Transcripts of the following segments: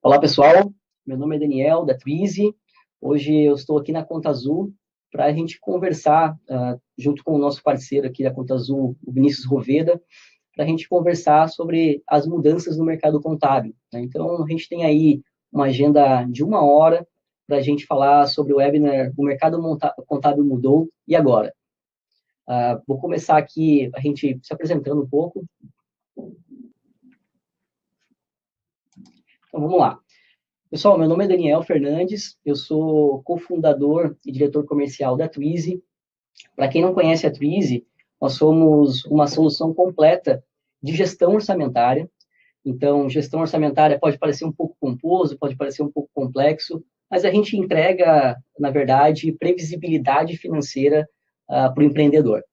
Olá, pessoal. Meu nome é Daniel, da Twizy. Hoje eu estou aqui na Conta Azul para a gente conversar, junto com o nosso parceiro aqui da Conta Azul, o Vinícius Roveda, para a gente conversar sobre as mudanças no mercado contábil, né? Então, a gente tem aí uma agenda de 1 hora para a gente falar sobre o webinar O Mercado Contábil Mudou, e agora? Vou começar aqui a gente se apresentando um pouco. Então, vamos lá. Pessoal, meu nome é Daniel Fernandes, eu sou cofundador e diretor comercial da Twizy. Para quem não conhece a Twizy, nós somos uma solução completa de gestão orçamentária. Então, gestão orçamentária pode parecer um pouco pomposo, pode parecer um pouco complexo, mas a gente entrega, na verdade, previsibilidade financeira para o empreendedor.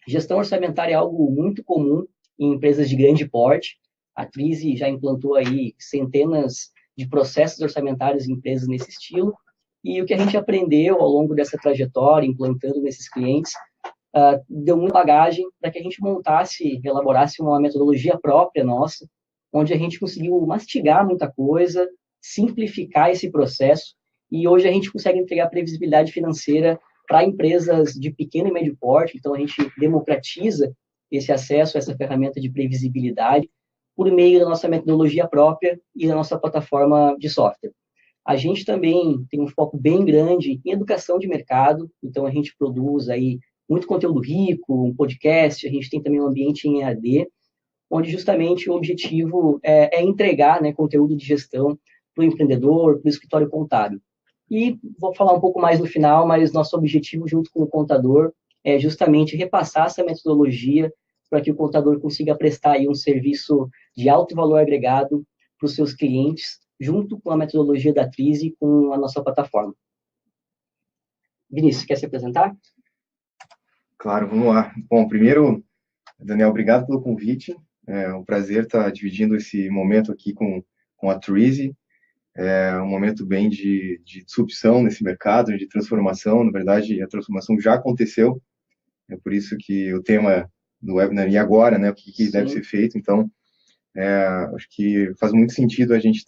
Gestão orçamentária é algo muito comum em empresas de grande porte. A Twizy já implantou aí centenas de processos orçamentários em empresas nesse estilo, e o que a gente aprendeu ao longo dessa trajetória, implantando nesses clientes, deu muita bagagem para que a gente montasse, elaborasse uma metodologia própria nossa, onde a gente conseguiu mastigar muita coisa, simplificar esse processo, e hoje a gente consegue entregar previsibilidade financeira para empresas de pequeno e médio porte. Então, a gente democratiza esse acesso a essa ferramenta de previsibilidade por meio da nossa metodologia própria e da nossa plataforma de software. A gente também tem um foco bem grande em educação de mercado, então a gente produz aí muito conteúdo rico, um podcast, a gente tem também um ambiente em EAD, onde justamente o objetivo é entregar, né, conteúdo de gestão para o empreendedor, para o escritório contábil. E vou falar um pouco mais no final, mas nosso objetivo junto com o contador é justamente repassar essa metodologia para que o contador consiga prestar aí um serviço de alto valor agregado para os seus clientes, junto com a metodologia da Twizy, com a nossa plataforma. Vinícius, quer se apresentar? Claro, vamos lá. Bom, primeiro, Daniel, obrigado pelo convite. É um prazer estar dividindo esse momento aqui com a Twizy. É um momento bem de disrupção nesse mercado, de transformação. Na verdade, a transformação já aconteceu. É por isso que o tema do webinar e agora, né, o que deve ser feito. Então, acho que faz muito sentido a gente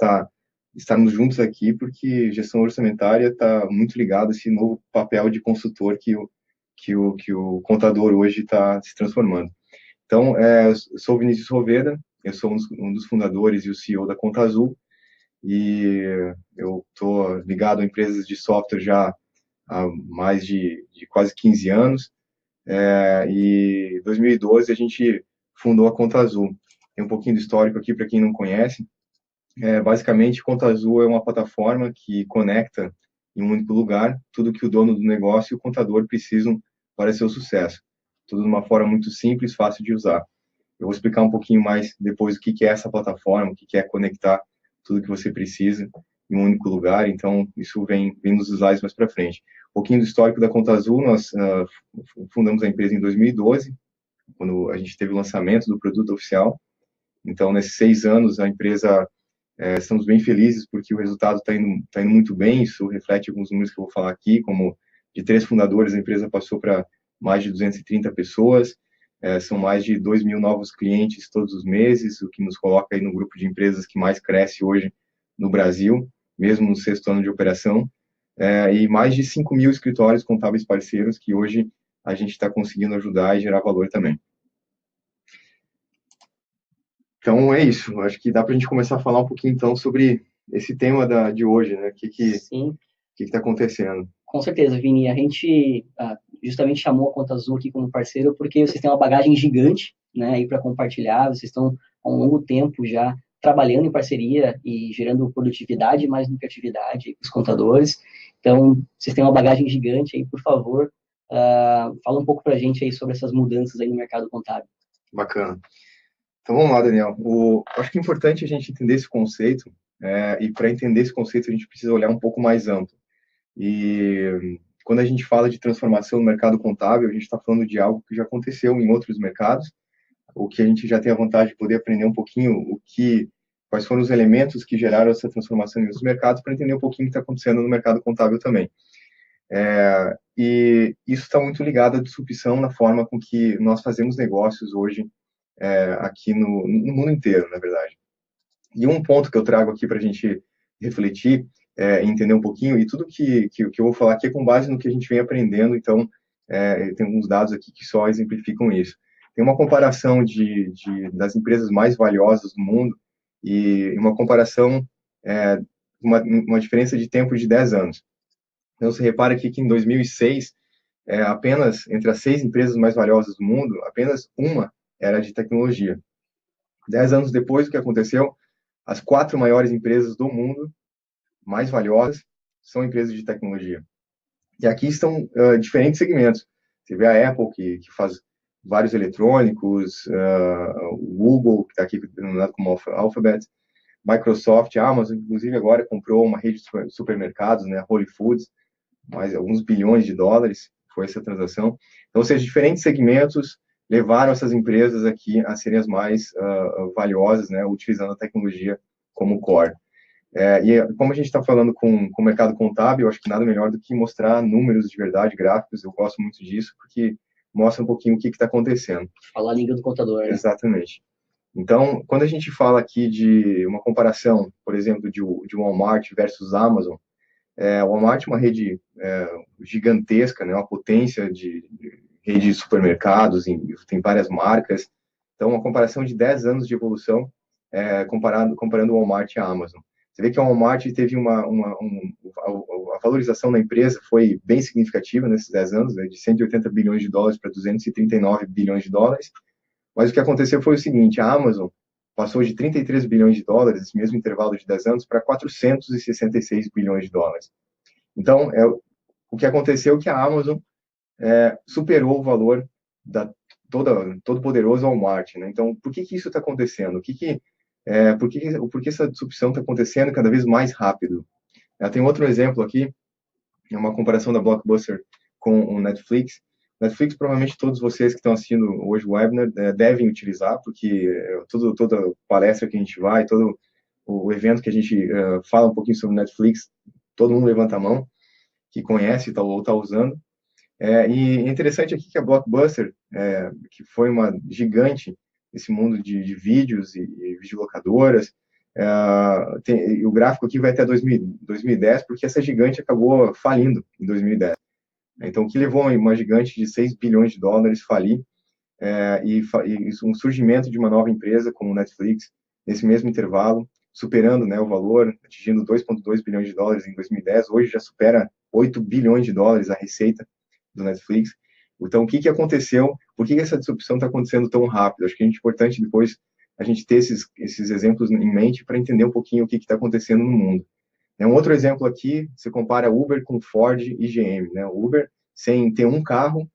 estarmos juntos aqui, porque gestão orçamentária está muito ligada a esse novo papel de consultor que o contador hoje está se transformando. Então, eu sou o Vinícius Roveda, eu sou um dos fundadores e o CEO da Conta Azul, e eu estou ligado a empresas de software já há mais de quase 15 anos, e em 2012 a gente fundou a Conta Azul. Tem um pouquinho de histórico aqui para quem não conhece. Basicamente, Conta Azul é uma plataforma que conecta em um único lugar tudo que o dono do negócio e o contador precisam para seu sucesso. Tudo de uma forma muito simples, fácil de usar. Eu vou explicar um pouquinho mais depois o que é essa plataforma, o que é conectar tudo que você precisa em um único lugar. Então, isso vem nos slides mais para frente. Um pouquinho do histórico da Conta Azul: nós fundamos a empresa em 2012, quando a gente teve o lançamento do produto oficial. Então, nesses 6 anos, a empresa, estamos bem felizes porque o resultado está indo muito bem. Isso reflete alguns números que eu vou falar aqui, como de 3 fundadores, a empresa passou para mais de 230 pessoas, são mais de 2.000 novos clientes todos os meses, o que nos coloca aí no grupo de empresas que mais cresce hoje no Brasil, mesmo no 6º ano de operação, e mais de 5.000 escritórios contábeis parceiros que hoje a gente está conseguindo ajudar e gerar valor também. Então, é isso. Acho que dá para a gente começar a falar um pouquinho, então, sobre esse tema de hoje, né? O que está acontecendo? Com certeza, Vini. A gente justamente chamou a Conta Azul aqui como parceiro porque vocês têm uma bagagem gigante, né, aí para compartilhar. Vocês estão há um longo tempo já trabalhando em parceria e gerando produtividade mais lucratividade para os contadores. Então, vocês têm uma bagagem gigante aí. Por favor, fala um pouco para a gente aí sobre essas mudanças aí no mercado contábil. Bacana. Então, vamos lá, Daniel. Acho que é importante a gente entender esse conceito, e para entender esse conceito a gente precisa olhar um pouco mais amplo. E quando a gente fala de transformação no mercado contábil, a gente está falando de algo que já aconteceu em outros mercados, o que a gente já tem a vantagem de poder aprender um pouquinho quais foram os elementos que geraram essa transformação em outros mercados, para entender um pouquinho o que está acontecendo no mercado contábil também. E isso está muito ligado à disrupção na forma com que nós fazemos negócios hoje, aqui no mundo inteiro, na verdade. E um ponto que eu trago aqui para a gente refletir, entender um pouquinho, e tudo que eu vou falar aqui é com base no que a gente vem aprendendo, então, tem alguns dados aqui que só exemplificam isso. Tem uma comparação das empresas mais valiosas do mundo, e uma comparação, uma diferença de tempo de 10 anos. Então, você repara aqui que em 2006, apenas entre as 6 empresas mais valiosas do mundo, apenas uma era de tecnologia. 10 anos depois, o que aconteceu? As 4 maiores empresas do mundo, mais valiosas, são empresas de tecnologia. E aqui estão diferentes segmentos. Você vê a Apple, que faz vários eletrônicos, o Google, que está aqui denominado como Alphabet, Microsoft, Amazon, inclusive agora comprou uma rede de supermercados, né, Whole Foods, mais alguns bilhões de dólares, foi essa transação. Então, ou seja, diferentes segmentos levaram essas empresas aqui a serem as mais valiosas, né, utilizando a tecnologia como core. E como a gente está falando com o mercado contábil, eu acho que nada melhor do que mostrar números de verdade, gráficos, eu gosto muito disso, porque mostra um pouquinho o que está acontecendo. Falar a língua do contador, né? Exatamente. Então, quando a gente fala aqui de uma comparação, por exemplo, de Walmart versus Amazon, o Walmart é uma rede gigantesca, né, uma potência de rede de supermercados, tem várias marcas. Então, uma comparação de 10 anos de evolução, comparando o Walmart e a Amazon. Você vê que a Walmart teve a valorização da empresa foi bem significativa nesses 10 anos, né, de 180 bilhões de dólares para 239 bilhões de dólares. Mas o que aconteceu foi o seguinte, a Amazon passou de 33 bilhões de dólares, nesse mesmo intervalo de 10 anos, para 466 bilhões de dólares. Então, o que aconteceu é que a Amazon superou o valor da todo poderoso Walmart, né? Então, por que isso está acontecendo? Por que essa disrupção está acontecendo cada vez mais rápido? Tem outro exemplo aqui, é uma comparação da Blockbuster com o Netflix. Netflix, provavelmente todos vocês que estão assistindo hoje o webinar devem utilizar, porque toda palestra que a gente vai, todo o evento que a gente fala um pouquinho sobre Netflix, todo mundo levanta a mão, que conhece ou está usando. E é interessante aqui que a Blockbuster, que foi uma gigante nesse mundo de vídeos e videolocadoras, e o gráfico aqui vai até 2010, porque essa gigante acabou falindo em 2010. Então, o que levou uma gigante de 6 bilhões de dólares falir, e um surgimento de uma nova empresa como o Netflix, nesse mesmo intervalo, superando, né, o valor, atingindo 2,2 bilhões de dólares em 2010, hoje já supera 8 bilhões de dólares a receita do Netflix. Então, o que aconteceu? Por que essa disrupção está acontecendo tão rápido? Acho que é importante depois a gente ter esses exemplos em mente para entender um pouquinho o que está acontecendo no mundo. Um outro exemplo aqui, você compara Uber com Ford e GM, né? O Uber, sem ter um carro,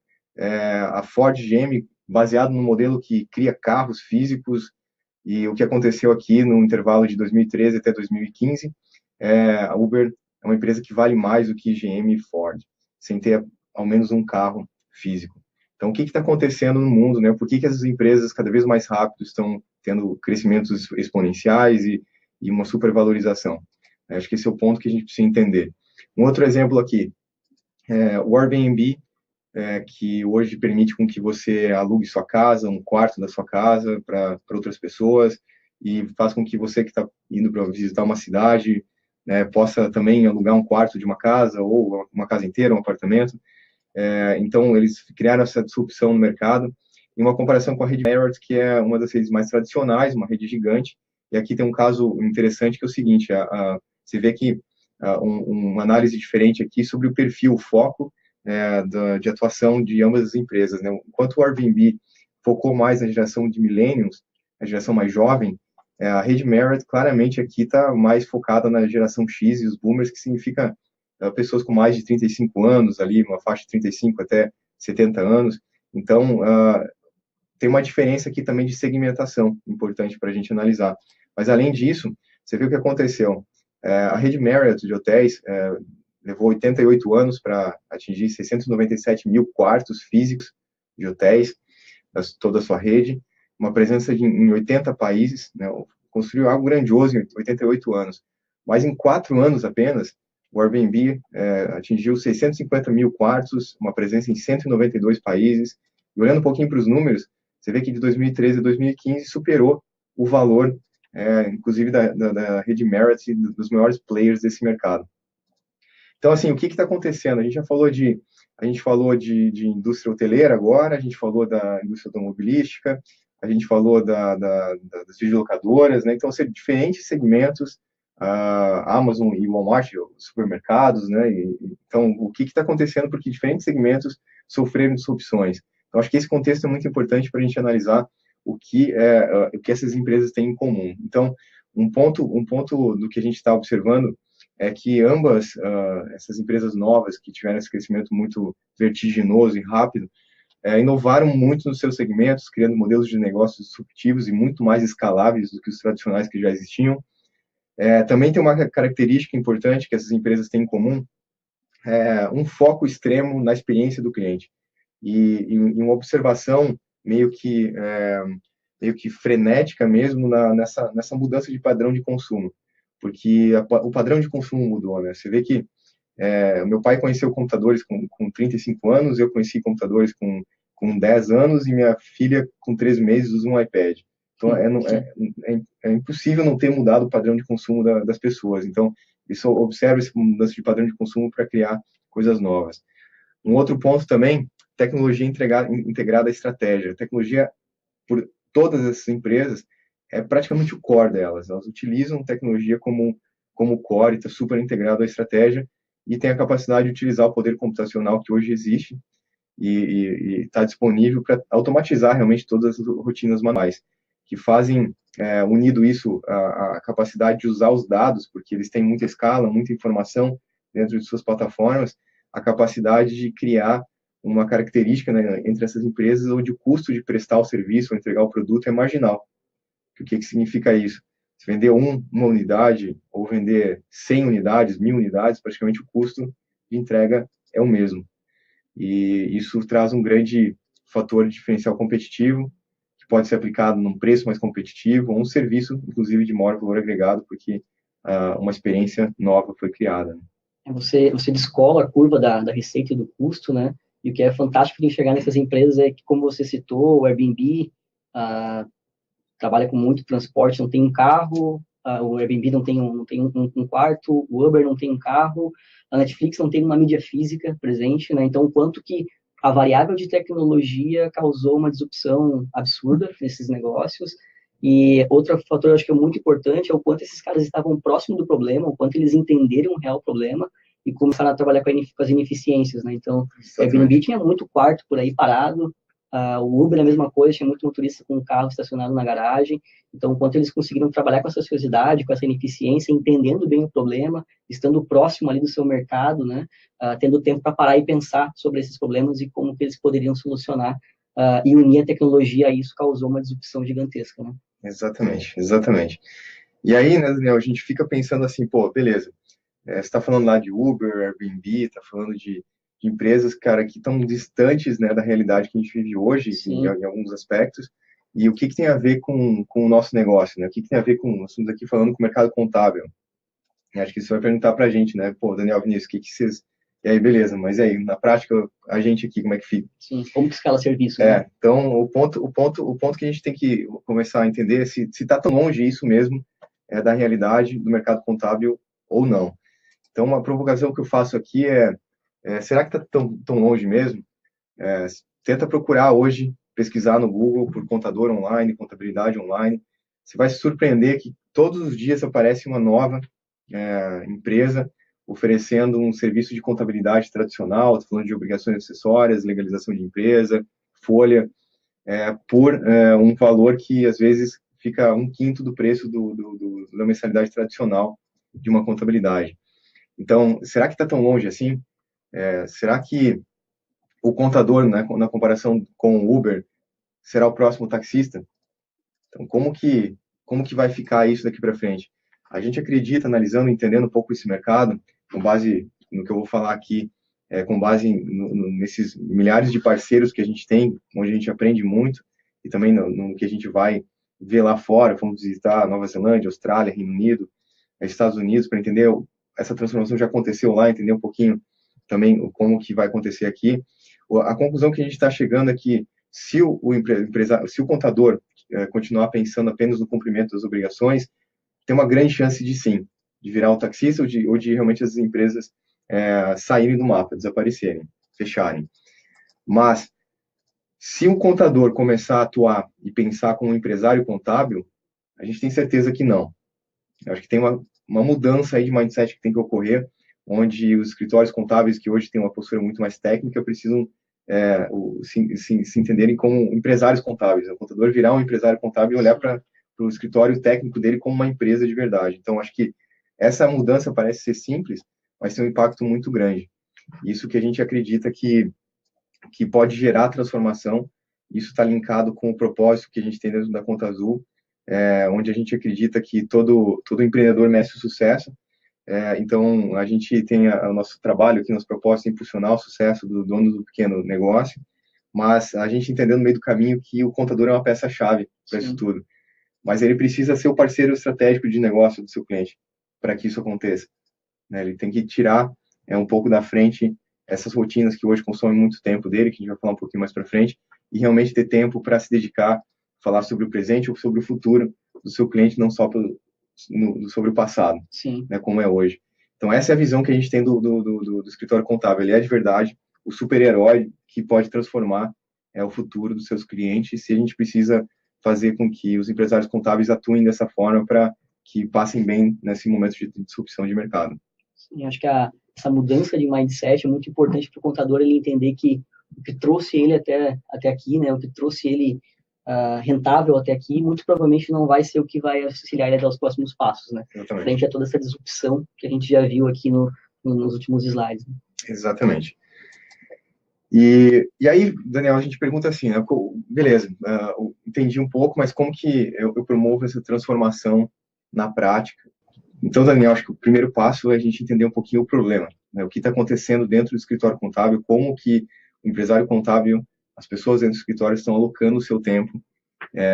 a Ford e GM, baseado no modelo que cria carros físicos, e o que aconteceu aqui no intervalo de 2013 até 2015, a Uber é uma empresa que vale mais do que GM e Ford, sem ter ao menos um carro físico. Então, o que está acontecendo no mundo, né? Por que essas empresas cada vez mais rápido estão tendo crescimentos exponenciais e uma supervalorização? Acho que esse é o ponto que a gente precisa entender. Um outro exemplo aqui, o Airbnb, que hoje permite com que você alugue sua casa, um quarto da sua casa para outras pessoas, e faz com que você que está indo para visitar uma cidade, possa também alugar um quarto de uma casa, ou uma casa inteira, um apartamento. Então, eles criaram essa disrupção no mercado, em uma comparação com a rede Marriott, que é uma das redes mais tradicionais, uma rede gigante. E aqui tem um caso interessante, que é o seguinte, você vê que uma análise diferente aqui sobre o perfil, o foco de atuação de ambas as empresas, né? Enquanto o Airbnb focou mais na geração de millennials, a geração mais jovem, a rede Marriott claramente aqui está mais focada na geração X e os boomers, que significa pessoas com mais de 35 anos, ali, uma faixa de 35 até 70 anos. Então, tem uma diferença aqui também de segmentação, importante para a gente analisar. Mas, além disso, você viu o que aconteceu. A rede Marriott de hotéis levou 88 anos para atingir 697 mil quartos físicos de hotéis, toda a sua rede, uma presença em 80 países, né, construiu algo grandioso em 88 anos. Mas em 4 anos apenas, o Airbnb atingiu 650 mil quartos, uma presença em 192 países. E olhando um pouquinho para os números, você vê que de 2013 a 2015 superou o valor inclusive da rede Merit, dos maiores players desse mercado. Então, assim, o que está acontecendo? A gente falou de indústria hoteleira agora, a gente falou da indústria automobilística, a gente falou das videolocadoras, né? Então, são diferentes segmentos, a Amazon e Walmart, os supermercados, né? Então, o que está acontecendo? Porque diferentes segmentos sofreram disrupções. Então, acho que esse contexto é muito importante para a gente analisar o que essas empresas têm em comum. Então, um ponto do que a gente está observando é que ambas essas empresas novas que tiveram esse crescimento muito vertiginoso e rápido, inovaram muito nos seus segmentos, criando modelos de negócios disruptivos e muito mais escaláveis do que os tradicionais que já existiam. Também tem uma característica importante que essas empresas têm em comum, um foco extremo na experiência do cliente e uma observação meio que frenética mesmo nessa mudança de padrão de consumo, porque o padrão de consumo mudou, né? Você vê que meu pai conheceu computadores com 35 anos, eu conheci computadores com 10 anos e minha filha com 3 meses usa um iPad. Então, é impossível não ter mudado o padrão de consumo das pessoas. Então, isso observa essa mudança de padrão de consumo para criar coisas novas. Um outro ponto também, tecnologia integrada à estratégia. A tecnologia, por todas essas empresas, é praticamente o core delas. Elas utilizam tecnologia como core, está super integrado à estratégia e tem a capacidade de utilizar o poder computacional que hoje existe e está disponível para automatizar realmente todas as rotinas manuais, que fazem, unido isso à capacidade de usar os dados, porque eles têm muita escala, muita informação dentro de suas plataformas, a capacidade de criar uma característica, né, entre essas empresas onde o custo de prestar o serviço ou entregar o produto é marginal. O que significa isso? Se vender uma unidade ou vender 100 unidades, 1.000 unidades, praticamente o custo de entrega é o mesmo. E isso traz um grande fator de diferencial competitivo, que pode ser aplicado num preço mais competitivo, ou um serviço, inclusive, de maior valor agregado, porque uma experiência nova foi criada. Né? Você descola a curva da receita e do custo, né? E o que é fantástico de enxergar nessas empresas é que, como você citou, o Airbnb trabalha com muito transporte, não tem um carro, o Airbnb não tem um quarto, o Uber não tem um carro, a Netflix não tem uma mídia física presente, né? Então, o quanto que a variável de tecnologia causou uma disrupção absurda nesses negócios. E outro fator, eu acho que é muito importante, é o quanto esses caras estavam próximos do problema, o quanto eles entenderam o real problema e começaram a trabalhar com as ineficiências, né? Então, o Airbnb tinha muito quarto por aí parado, o Uber é a mesma coisa, tinha muito motorista com um carro estacionado na garagem. Então, o quanto eles conseguiram trabalhar com essa ociosidade, com essa ineficiência, entendendo bem o problema, estando próximo ali do seu mercado, né? Tendo tempo para parar e pensar sobre esses problemas e como que eles poderiam solucionar. E unir a tecnologia a isso causou uma disrupção gigantesca, né? Exatamente, exatamente. E aí, né, Daniel, a gente fica pensando assim, pô, beleza, você está falando lá de Uber, Airbnb, está falando de empresas, cara, que estão distantes, né, da realidade que a gente vive hoje, em alguns aspectos, e o que tem a ver com o nosso negócio, né? O que tem a ver com, nós estamos aqui falando com o mercado contábil. E acho que você vai perguntar para a gente, né? Pô, Daniel, Vinícius, o que vocês... E aí, beleza, mas aí, na prática, a gente aqui, como é que fica? Sim, como que escala serviço, né? Então, o ponto que a gente tem que começar a entender é se está tão longe isso mesmo da realidade do mercado contábil ou não. Então, uma provocação que eu faço aqui será que está tão longe mesmo? Tenta procurar hoje, pesquisar no Google por contador online, contabilidade online. Você vai se surpreender que todos os dias aparece uma nova empresa oferecendo um serviço de contabilidade tradicional, estou falando de obrigações acessórias, legalização de empresa, folha, por um valor que às vezes fica 1/5 do preço da mensalidade tradicional de uma contabilidade. Então, será que está tão longe assim? Será que o contador, né, na comparação com o Uber, será o próximo taxista? Então, como que vai ficar isso daqui para frente? A gente acredita, analisando, entendendo um pouco esse mercado, com base no que eu vou falar aqui, com base nesses milhares de parceiros que a gente tem, onde a gente aprende muito, e também no que a gente vai ver lá fora, vamos visitar Nova Zelândia, Austrália, Reino Unido, Estados Unidos, para entender essa transformação já aconteceu lá, entender um pouquinho também como que vai acontecer aqui. A conclusão que a gente está chegando é que se o contador que continuar pensando apenas no cumprimento das obrigações, tem uma grande chance de sim, de virar um taxista ou de realmente as empresas saírem do mapa, desaparecerem, fecharem. Mas, se o contador começar a atuar e pensar como um empresário contábil, a gente tem certeza que não. Eu acho que tem uma mudança aí de mindset que tem que ocorrer, onde os escritórios contábeis, que hoje têm uma postura muito mais técnica, precisam se entenderem como empresários contábeis. O contador virar um empresário contábil e olhar para o escritório técnico dele como uma empresa de verdade. Então, acho que essa mudança parece ser simples, mas tem um impacto muito grande. Isso que a gente acredita que pode gerar transformação. Isso está linkado com o propósito que a gente tem dentro da Conta Azul, onde a gente acredita que todo empreendedor merece o sucesso. Então, a gente tem o nosso trabalho aqui, nosso propósito é impulsionar o sucesso do dono do pequeno negócio, mas a gente entendeu no meio do caminho que o contador é uma peça-chave para isso tudo. Mas ele precisa ser o parceiro estratégico de negócio do seu cliente para que isso aconteça. Ele tem que tirar um pouco da frente essas rotinas que hoje consomem muito tempo dele, que a gente vai falar um pouquinho mais para frente, e realmente ter tempo para se dedicar, falar sobre o presente ou sobre o futuro do seu cliente, não só sobre o passado, né, como é hoje. Então, essa é a visão que a gente tem do escritório contábil. Ele é, de verdade, o super-herói que pode transformar o futuro dos seus clientes, se a gente precisa fazer com que os empresários contábeis atuem dessa forma para que passem bem nesse momento de disrupção de mercado. Sim, acho que essa mudança de mindset é muito importante para o contador ele entender que o que trouxe ele até aqui, né, o que trouxe ele rentável até aqui, muito provavelmente não vai ser o que vai auxiliar ele aos próximos passos, né? Exatamente. Frente a toda essa disrupção que a gente já viu aqui nos últimos slides. Né? Exatamente. E aí, Daniel, a gente pergunta assim, né, beleza, entendi um pouco, mas como que eu promovo essa transformação na prática? Então, Daniel, acho que o primeiro passo é a gente entender um pouquinho o problema, né, o que está acontecendo dentro do escritório contábil, como que o empresário contábil, as pessoas dentro do escritório estão alocando o seu tempo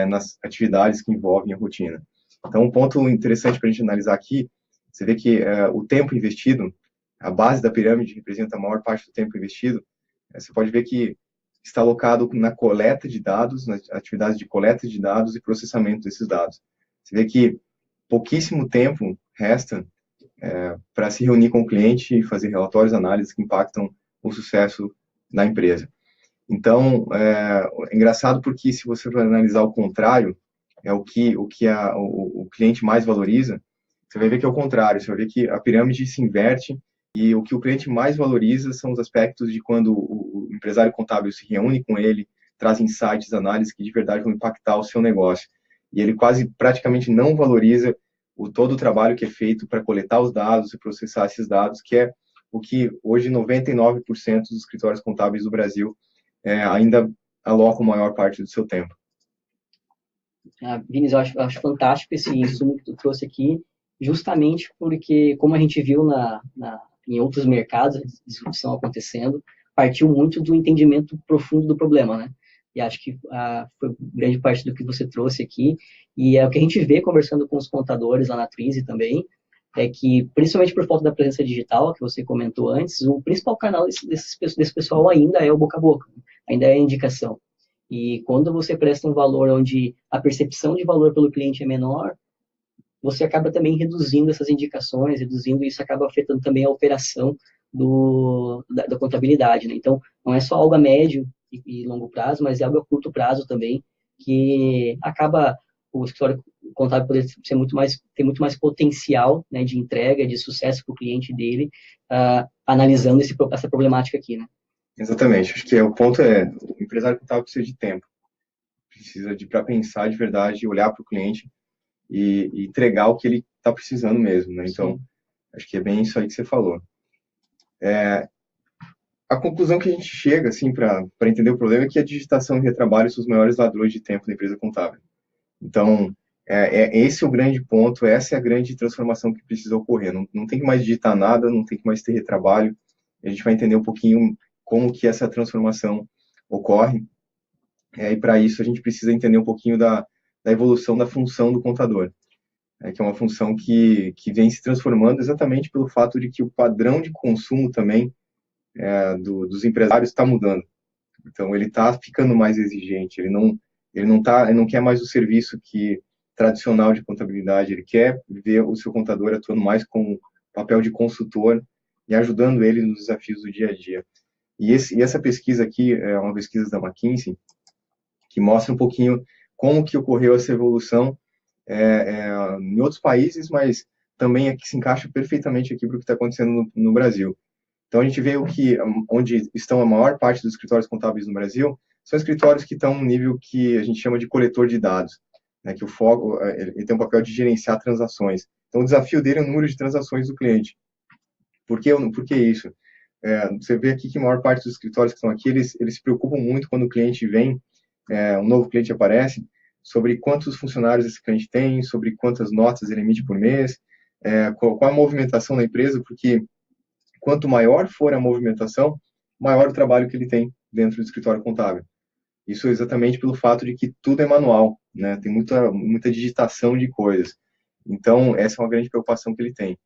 nas atividades que envolvem a rotina. Então, um ponto interessante para a gente analisar aqui, você vê que o tempo investido, a base da pirâmide representa a maior parte do tempo investido, você pode ver que está alocado na coleta de dados, nas atividades de coleta de dados e processamento desses dados. Você vê que pouquíssimo tempo resta para se reunir com o cliente e fazer relatórios, análises que impactam o sucesso da empresa. Então, é engraçado porque se você for analisar o contrário, o que o cliente mais valoriza, você vai ver que é o contrário, você vai ver que a pirâmide se inverte e o que o cliente mais valoriza são os aspectos de quando o empresário contábil se reúne com ele, traz insights, análises que de verdade vão impactar o seu negócio. E ele praticamente não valoriza todo o trabalho que é feito para coletar os dados e processar esses dados, que é o que hoje 99% dos escritórios contábeis do Brasil ainda alocam a maior parte do seu tempo. Vinícius, eu acho fantástico esse insumo que tu trouxe aqui, justamente porque, como a gente viu em outros mercados, a disrupção acontecendo, partiu muito do entendimento profundo do problema, né? E acho que foi grande parte do que você trouxe aqui, e é o que a gente vê conversando com os contadores lá na Twizy também, é que, principalmente por falta da presença digital, que você comentou antes, o principal canal desse pessoal ainda é o boca a boca, ainda é a indicação. E quando você presta um valor onde a percepção de valor pelo cliente é menor, você acaba também reduzindo essas indicações, reduzindo isso acaba afetando também a operação da contabilidade. Né? Então, não é só algo a médio e longo prazo, mas é algo a curto prazo também, que acaba o escritório contábil poder ter muito mais potencial, né, de entrega, de sucesso para o cliente dele, analisando essa problemática aqui, né? Exatamente. Acho que o ponto o empresário contábil precisa de tempo, precisa para pensar de verdade, olhar para o cliente e entregar o que ele está precisando mesmo, né? Então, acho que é bem isso aí que você falou. A conclusão que a gente chega, assim, para entender o problema é que a digitação e o retrabalho são os maiores ladrões de tempo da empresa contábil. Então, esse é o grande ponto, essa é a grande transformação que precisa ocorrer. Não tem que mais digitar nada, não tem que mais ter retrabalho. A gente vai entender um pouquinho como que essa transformação ocorre. E para isso a gente precisa entender um pouquinho da evolução da função do contador, que é uma função que vem se transformando exatamente pelo fato de que o padrão de consumo também dos empresários está mudando. Então, ele está ficando mais exigente, ele Ele não quer mais o serviço tradicional de contabilidade, ele quer ver o seu contador atuando mais com papel de consultor e ajudando ele nos desafios do dia a dia. E essa pesquisa aqui é uma pesquisa da McKinsey, que mostra um pouquinho como que ocorreu essa evolução em outros países, mas também aqui se encaixa perfeitamente aqui para o que está acontecendo no Brasil. Então, a gente vê onde estão a maior parte dos escritórios contábeis no Brasil, são escritórios que estão no nível que a gente chama de coletor de dados, né, que o foco, ele tem um papel de gerenciar transações. Então, o desafio dele é o número de transações do cliente. Por que isso? Você vê aqui que a maior parte dos escritórios que estão aqui, eles se preocupam muito quando o cliente vem, um novo cliente aparece, sobre quantos funcionários esse cliente tem, sobre quantas notas ele emite por mês, qual a movimentação da empresa, porque quanto maior for a movimentação, maior o trabalho que ele tem dentro do escritório contábil. Isso é exatamente pelo fato de que tudo é manual, né? Tem muita digitação de coisas. Então, essa é uma grande preocupação que ele tem.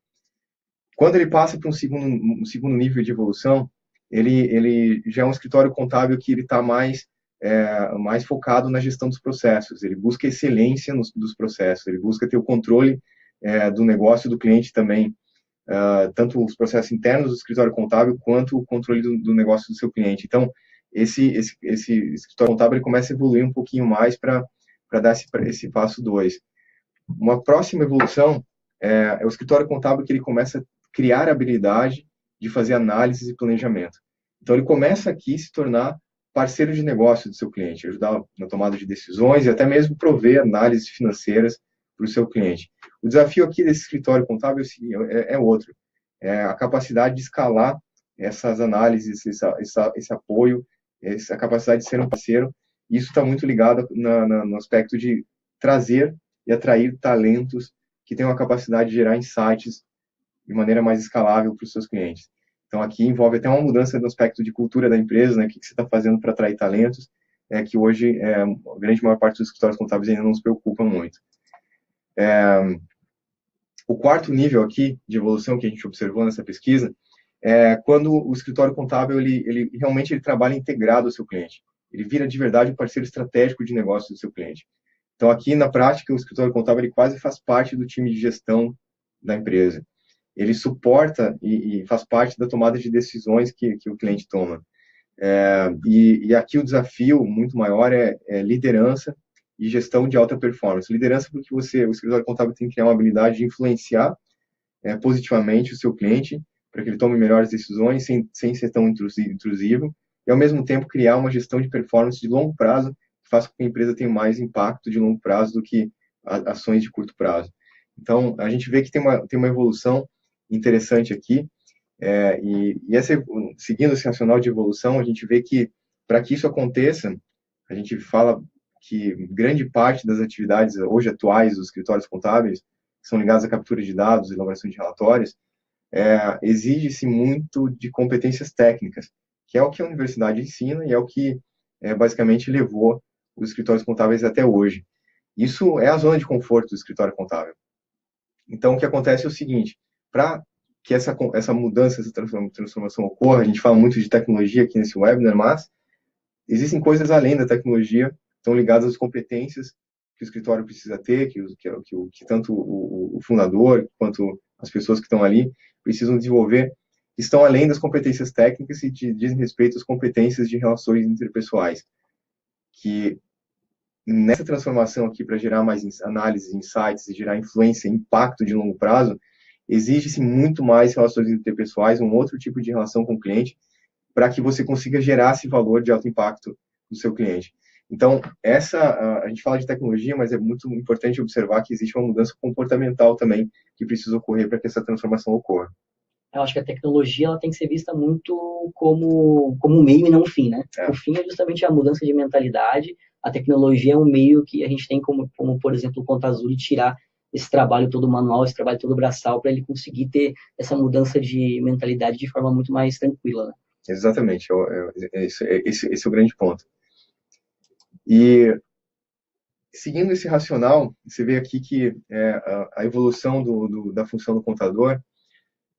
Quando ele passa para um segundo nível de evolução, ele já é um escritório contábil que ele está mais focado na gestão dos processos. Ele busca excelência dos processos, ele busca ter o controle do negócio do cliente também, tanto os processos internos do escritório contábil quanto o controle do negócio do seu cliente. Então, esse escritório contábil ele começa a evoluir um pouquinho mais para dar esse passo 2. Uma próxima evolução é o escritório contábil que ele começa a criar a habilidade de fazer análise e planejamento. Então, ele começa aqui a se tornar parceiro de negócio do seu cliente, ajudar na tomada de decisões e até mesmo prover análises financeiras para o seu cliente. O desafio aqui desse escritório contábil é outro, é a capacidade de escalar essas análises, esse apoio, essa capacidade de ser um parceiro. Isso está muito ligado no aspecto de trazer e atrair talentos que tenham a capacidade de gerar insights de maneira mais escalável para os seus clientes. Então, aqui envolve até uma mudança no aspecto de cultura da empresa, né? O que você está fazendo para atrair talentos, que hoje a grande maior parte dos escritórios contábeis ainda não se preocupa muito. O quarto nível aqui de evolução que a gente observou nessa pesquisa é quando o escritório contábil ele realmente trabalha integrado ao seu cliente. Ele vira de verdade um parceiro estratégico de negócio do seu cliente. Então, aqui na prática, o escritório contábil ele quase faz parte do time de gestão da empresa. Ele suporta e faz parte da tomada de decisões que o cliente toma. E aqui o desafio muito maior é liderança e gestão de alta performance. Liderança porque o escritório contábil tem que criar uma habilidade de influenciar positivamente o seu cliente para que ele tome melhores decisões sem ser tão intrusivo e, ao mesmo tempo, criar uma gestão de performance de longo prazo que faça com que a empresa tenha mais impacto de longo prazo do que ações de curto prazo. Então, a gente vê que tem uma evolução interessante aqui, seguindo esse racional de evolução, a gente vê que, para que isso aconteça, a gente fala que grande parte das atividades hoje atuais dos escritórios contábeis, que são ligadas à captura de dados, elaboração de relatórios, exige-se muito de competências técnicas, que é o que a universidade ensina e é o que basicamente levou os escritórios contábeis até hoje. Isso é a zona de conforto do escritório contábil. Então, o que acontece é o seguinte, para que essa mudança, essa transformação ocorra, a gente fala muito de tecnologia aqui nesse webinar, mas existem coisas além da tecnologia, estão ligadas às competências que o escritório precisa ter, que tanto o fundador quanto as pessoas que estão ali precisam desenvolver, estão além das competências técnicas e dizem respeito às competências de relações interpessoais, que nessa transformação aqui para gerar mais análises, insights e gerar influência e impacto de longo prazo, exige-se muito mais relações interpessoais, um outro tipo de relação com o cliente, para que você consiga gerar esse valor de alto impacto do seu cliente. Então, a gente fala de tecnologia, mas é muito importante observar que existe uma mudança comportamental também que precisa ocorrer para que essa transformação ocorra. Eu acho que a tecnologia ela tem que ser vista muito como um meio e não um fim, né? O fim é justamente a mudança de mentalidade. A tecnologia é um meio que a gente tem como por exemplo, o Conta Azul, de tirar esse trabalho todo manual, esse trabalho todo braçal, para ele conseguir ter essa mudança de mentalidade de forma muito mais tranquila, né? Exatamente, esse é o grande ponto. E seguindo esse racional, você vê aqui que a evolução da função do contador,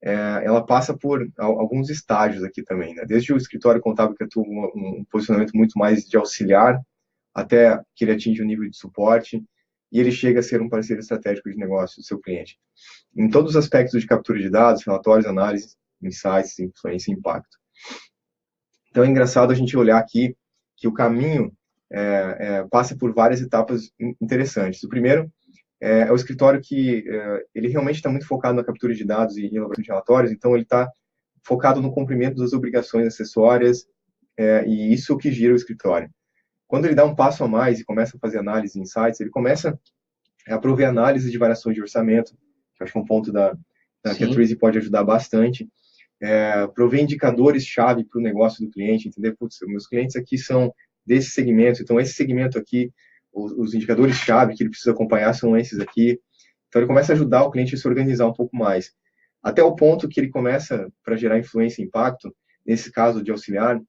ela passa por alguns estágios aqui também, né? Desde o escritório contábil que atua um posicionamento muito mais de auxiliar até que ele atinge um nível de suporte, e ele chega a ser um parceiro estratégico de negócio do seu cliente. Em todos os aspectos de captura de dados, relatórios, análises, insights, influência e impacto. Então é engraçado a gente olhar aqui que o caminho passa por várias etapas interessantes. O primeiro é o escritório que ele realmente está muito focado na captura de dados e elaboração de relatórios, então ele está focado no cumprimento das obrigações acessórias, e isso que gira o escritório. Quando ele dá um passo a mais e começa a fazer análise e insights, ele começa a prover análise de variações de orçamento, que eu acho que é um ponto que a Twizy pode ajudar bastante. Prover indicadores-chave para o negócio do cliente, entender, putz, meus clientes aqui são desse segmento, então esse segmento aqui, os indicadores-chave que ele precisa acompanhar são esses aqui. Então ele começa a ajudar o cliente a se organizar um pouco mais. Até o ponto que ele começa, para gerar influência e impacto, nesse caso de auxiliar,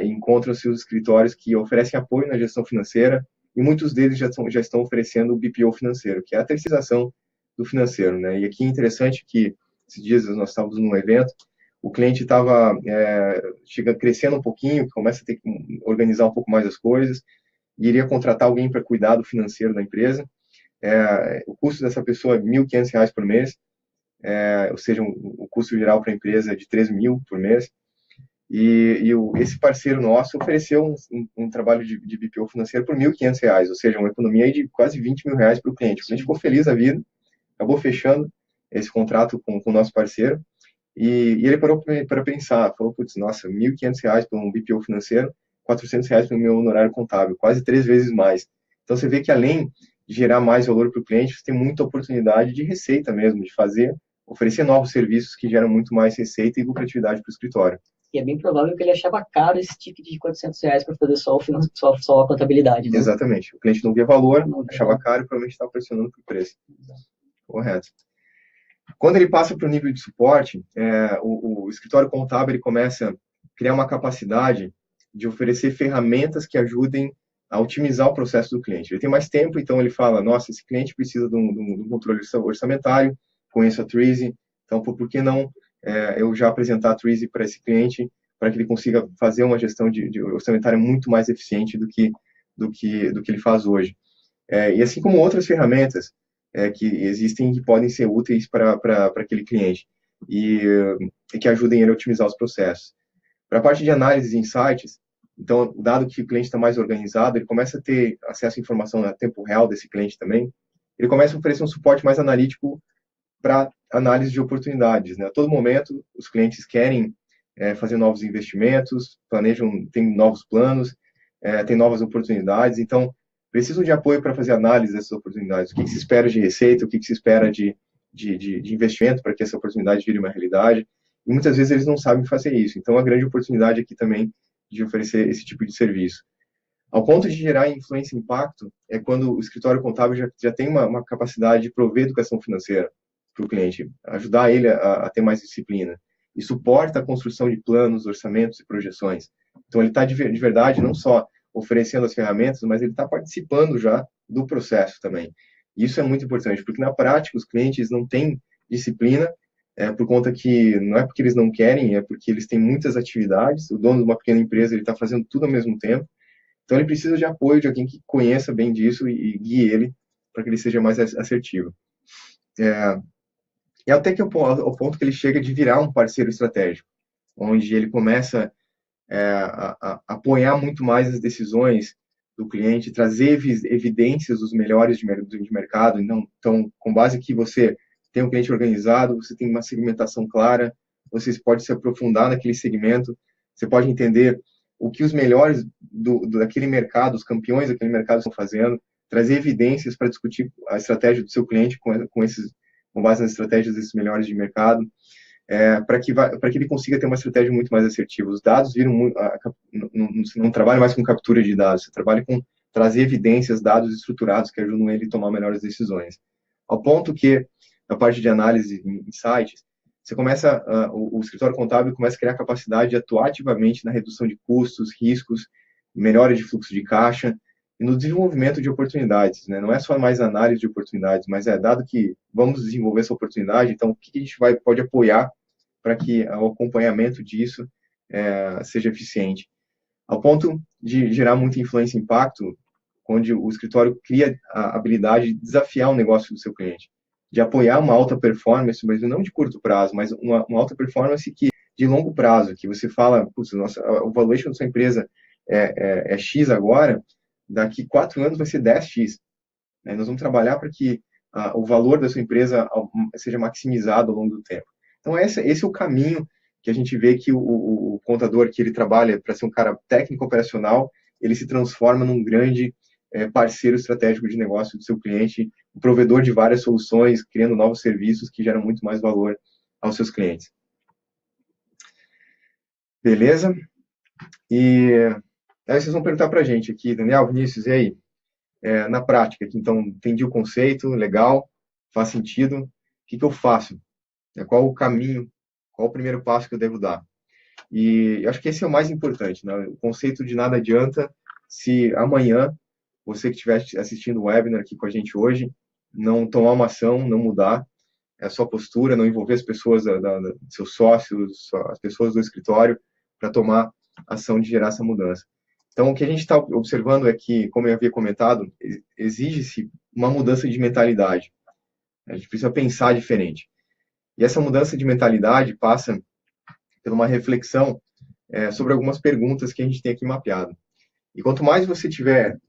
encontram-se os escritórios que oferecem apoio na gestão financeira, e muitos deles já estão oferecendo o BPO financeiro, que é a terceirização do financeiro, né? E aqui é interessante que, esses dias nós estávamos num evento, o cliente estava chega crescendo um pouquinho, começa a ter que organizar um pouco mais as coisas, e iria contratar alguém para cuidar do financeiro da empresa. O custo dessa pessoa é R$ 1.500 por mês, ou seja, o custo geral para a empresa é de R$ 3.000 por mês. Esse parceiro nosso ofereceu um trabalho de BPO financeiro por R$ 1.500, ou seja, uma economia aí de quase R$ 20.000 para o cliente. O cliente ficou feliz da vida, acabou fechando esse contrato com o nosso parceiro, e ele parou para pensar, falou, putz, nossa, R$ 1.500 para um BPO financeiro, R$ 400 para o meu honorário contábil, quase 3 vezes mais. Então você vê que além de gerar mais valor para o cliente, você tem muita oportunidade de receita mesmo, de oferecer novos serviços que geram muito mais receita e lucratividade para o escritório. E é bem provável que ele achava caro esse ticket de R$ 400 para fazer só a contabilidade, né? Exatamente. O cliente não via valor, achava caro e provavelmente estava pressionando por preço. Correto. Quando ele passa para o nível de suporte, o escritório contábil ele começa a criar uma capacidade de oferecer ferramentas que ajudem a otimizar o processo do cliente. Ele tem mais tempo, então ele fala, nossa, esse cliente precisa de um controle orçamentário, conheço a Twizy, então por que não eu já apresentar a Twizy para esse cliente, para que ele consiga fazer uma gestão de orçamentária muito mais eficiente do que ele faz hoje. E assim como outras ferramentas que existem que podem ser úteis para aquele cliente e que ajudem ele a otimizar os processos. Para a parte de análise e insights, então, dado que o cliente está mais organizado, ele começa a ter acesso à informação a tempo real desse cliente também, ele começa a oferecer um suporte mais analítico para análise de oportunidades, né? A todo momento, os clientes querem fazer novos investimentos, tem novos planos, tem novas oportunidades, então precisam de apoio para fazer análise dessas oportunidades. O que se espera de receita, o que se espera de investimento para que essa oportunidade vire uma realidade. E muitas vezes eles não sabem fazer isso. Então, a grande oportunidade aqui também de oferecer esse tipo de serviço. Ao ponto de gerar influência e impacto, é quando o escritório contábil já tem uma capacidade de prover educação financeira para o cliente, ajudar ele a ter mais disciplina. E suporta a construção de planos, orçamentos e projeções. Então, ele está de verdade não só oferecendo as ferramentas, mas ele está participando já do processo também. E isso é muito importante, porque na prática os clientes não têm disciplina, por conta que não é porque eles não querem, é porque eles têm muitas atividades. O dono de uma pequena empresa, ele está fazendo tudo ao mesmo tempo. Então, ele precisa de apoio de alguém que conheça bem disso e guie ele para que ele seja mais assertivo. E até que ao ponto que ele chega de virar um parceiro estratégico, onde ele começa a apoiar muito mais as decisões do cliente, trazer evidências dos melhores de mercado. Então, com base que você tem um cliente organizado, você tem uma segmentação clara, você pode se aprofundar naquele segmento, você pode entender o que os melhores daquele mercado, os campeões daquele mercado estão fazendo, trazer evidências para discutir a estratégia do seu cliente com base nas estratégias desses melhores de mercado, para que ele consiga ter uma estratégia muito mais assertiva. Os dados não trabalha mais com captura de dados, você trabalha com trazer evidências, dados estruturados que ajudam ele a tomar melhores decisões. Ao ponto que, na parte de análise e insights, o escritório contábil começa a criar capacidade de atuar ativamente na redução de custos, riscos, melhora de fluxo de caixa e no desenvolvimento de oportunidades, né? Não é só mais análise de oportunidades, mas dado que vamos desenvolver essa oportunidade, então o que a gente pode apoiar para que o acompanhamento disso seja eficiente. Ao ponto de gerar muita influência e impacto, onde o escritório cria a habilidade de desafiar o negócio do seu cliente, de apoiar uma alta performance, mas não de curto prazo, mas uma alta performance que de longo prazo, que você fala, putz, o valuation da sua empresa é X agora, daqui 4 anos vai ser 10X. Né? Nós vamos trabalhar para que o valor da sua empresa seja maximizado ao longo do tempo. Então, esse é o caminho que a gente vê que o contador, que ele trabalha para ser um cara técnico operacional, ele se transforma num grande parceiro estratégico de negócio do seu cliente, um provedor de várias soluções, criando novos serviços que geram muito mais valor aos seus clientes. Beleza? E aí vocês vão perguntar para a gente aqui, Daniel, Vinícius, e aí? Na prática, aqui, então, entendi o conceito, legal, faz sentido, o que eu faço? Qual o caminho, qual o primeiro passo que eu devo dar? E eu acho que esse é o mais importante, né? O conceito de nada adianta se amanhã, você que estiver assistindo o webinar aqui com a gente hoje, não tomar uma ação, não mudar a sua postura, não envolver as pessoas, seus sócios, as pessoas do escritório, para tomar ação de gerar essa mudança. Então, o que a gente está observando é que, como eu havia comentado, exige-se uma mudança de mentalidade. A gente precisa pensar diferente. E essa mudança de mentalidade passa por uma reflexão sobre algumas perguntas que a gente tem aqui mapeado. E quanto mais você tiver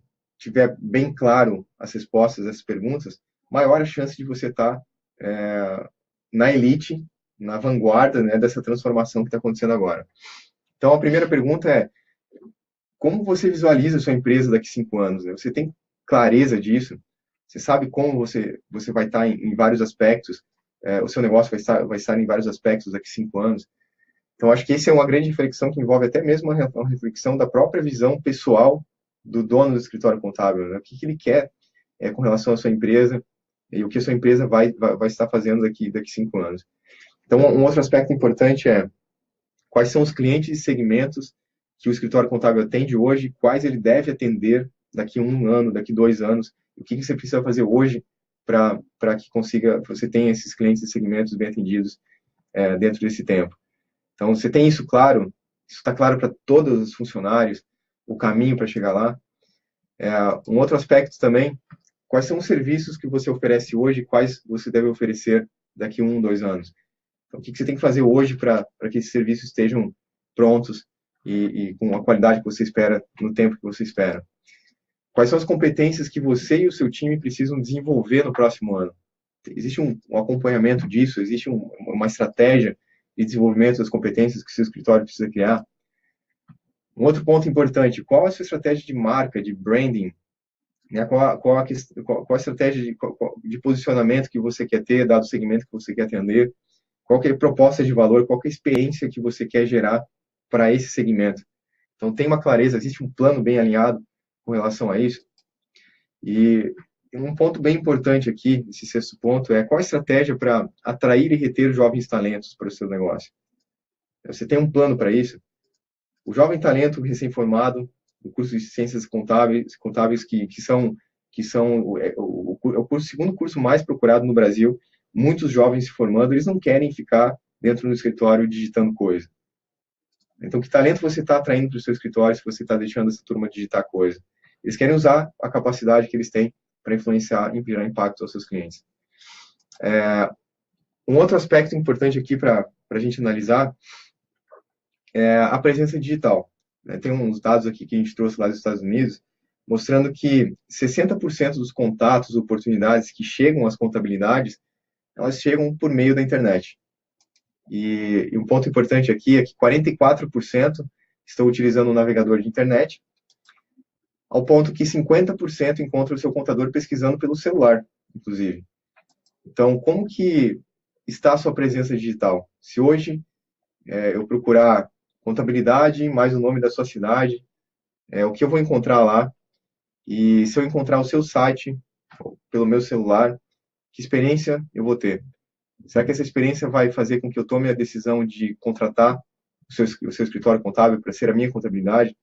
bem claro as respostas a essas perguntas, maior a chance de você estar na elite, na vanguarda, né, dessa transformação que está acontecendo agora. Então, a primeira pergunta é: como você visualiza a sua empresa daqui a 5 anos? Né? Você tem clareza disso? Você sabe como você vai estar em vários aspectos? O seu negócio vai estar em vários aspectos daqui a 5 anos? Então, acho que essa é uma grande reflexão que envolve até mesmo uma reflexão da própria visão pessoal do dono do escritório contábil. Né? O que ele quer com relação à sua empresa e o que a sua empresa vai estar fazendo daqui a 5 anos. Então, um outro aspecto importante é quais são os clientes e segmentos que o escritório contábil atende hoje, quais ele deve atender daqui a 1 ano, daqui a 2 anos, o que você precisa fazer hoje para que você tenha esses clientes e segmentos bem atendidos dentro desse tempo. Então, você tem isso claro, isso está claro para todos os funcionários, o caminho para chegar lá. Um outro aspecto também, quais são os serviços que você oferece hoje e quais você deve oferecer daqui a 1, 2 anos. Então, o que você tem que fazer hoje para que esses serviços estejam prontos e com a qualidade que você espera, no tempo que você espera. Quais são as competências que você e o seu time precisam desenvolver no próximo ano? Existe um acompanhamento disso? Existe uma estratégia de desenvolvimento das competências que o seu escritório precisa criar? Um outro ponto importante, qual a sua estratégia de marca, de branding? Né? Qual a estratégia de posicionamento que você quer ter, dado o segmento que você quer atender? Qual que é a proposta de valor? Qual que é a experiência que você quer gerar para esse segmento? Então, tem uma clareza, existe um plano bem alinhado com relação a isso. E um ponto bem importante aqui, esse sexto ponto, é qual a estratégia para atrair e reter jovens talentos para o seu negócio? Você tem um plano para isso? O jovem talento recém-formado, o curso de ciências contábeis que são o segundo curso mais procurado no Brasil, muitos jovens se formando, eles não querem ficar dentro do escritório digitando coisa. Então, que talento você está atraindo para o seu escritório se você está deixando essa turma digitar coisa? Eles querem usar a capacidade que eles têm para influenciar e gerar impacto aos seus clientes. Um outro aspecto importante aqui para a gente analisar é a presença digital. Tem uns dados aqui que a gente trouxe lá dos Estados Unidos, mostrando que 60% dos contatos, oportunidades que chegam às contabilidades, elas chegam por meio da internet. E um ponto importante aqui é que 44% estão utilizando o navegador de internet, ao ponto que 50% encontram o seu contador pesquisando pelo celular, inclusive. Então, como que está a sua presença digital? Se hoje eu procurar contabilidade mais o nome da sua cidade, o que eu vou encontrar lá? E se eu encontrar o seu site pelo meu celular, que experiência eu vou ter? Será que essa experiência vai fazer com que eu tome a decisão de contratar o seu escritório contábil para ser a minha contabilidade?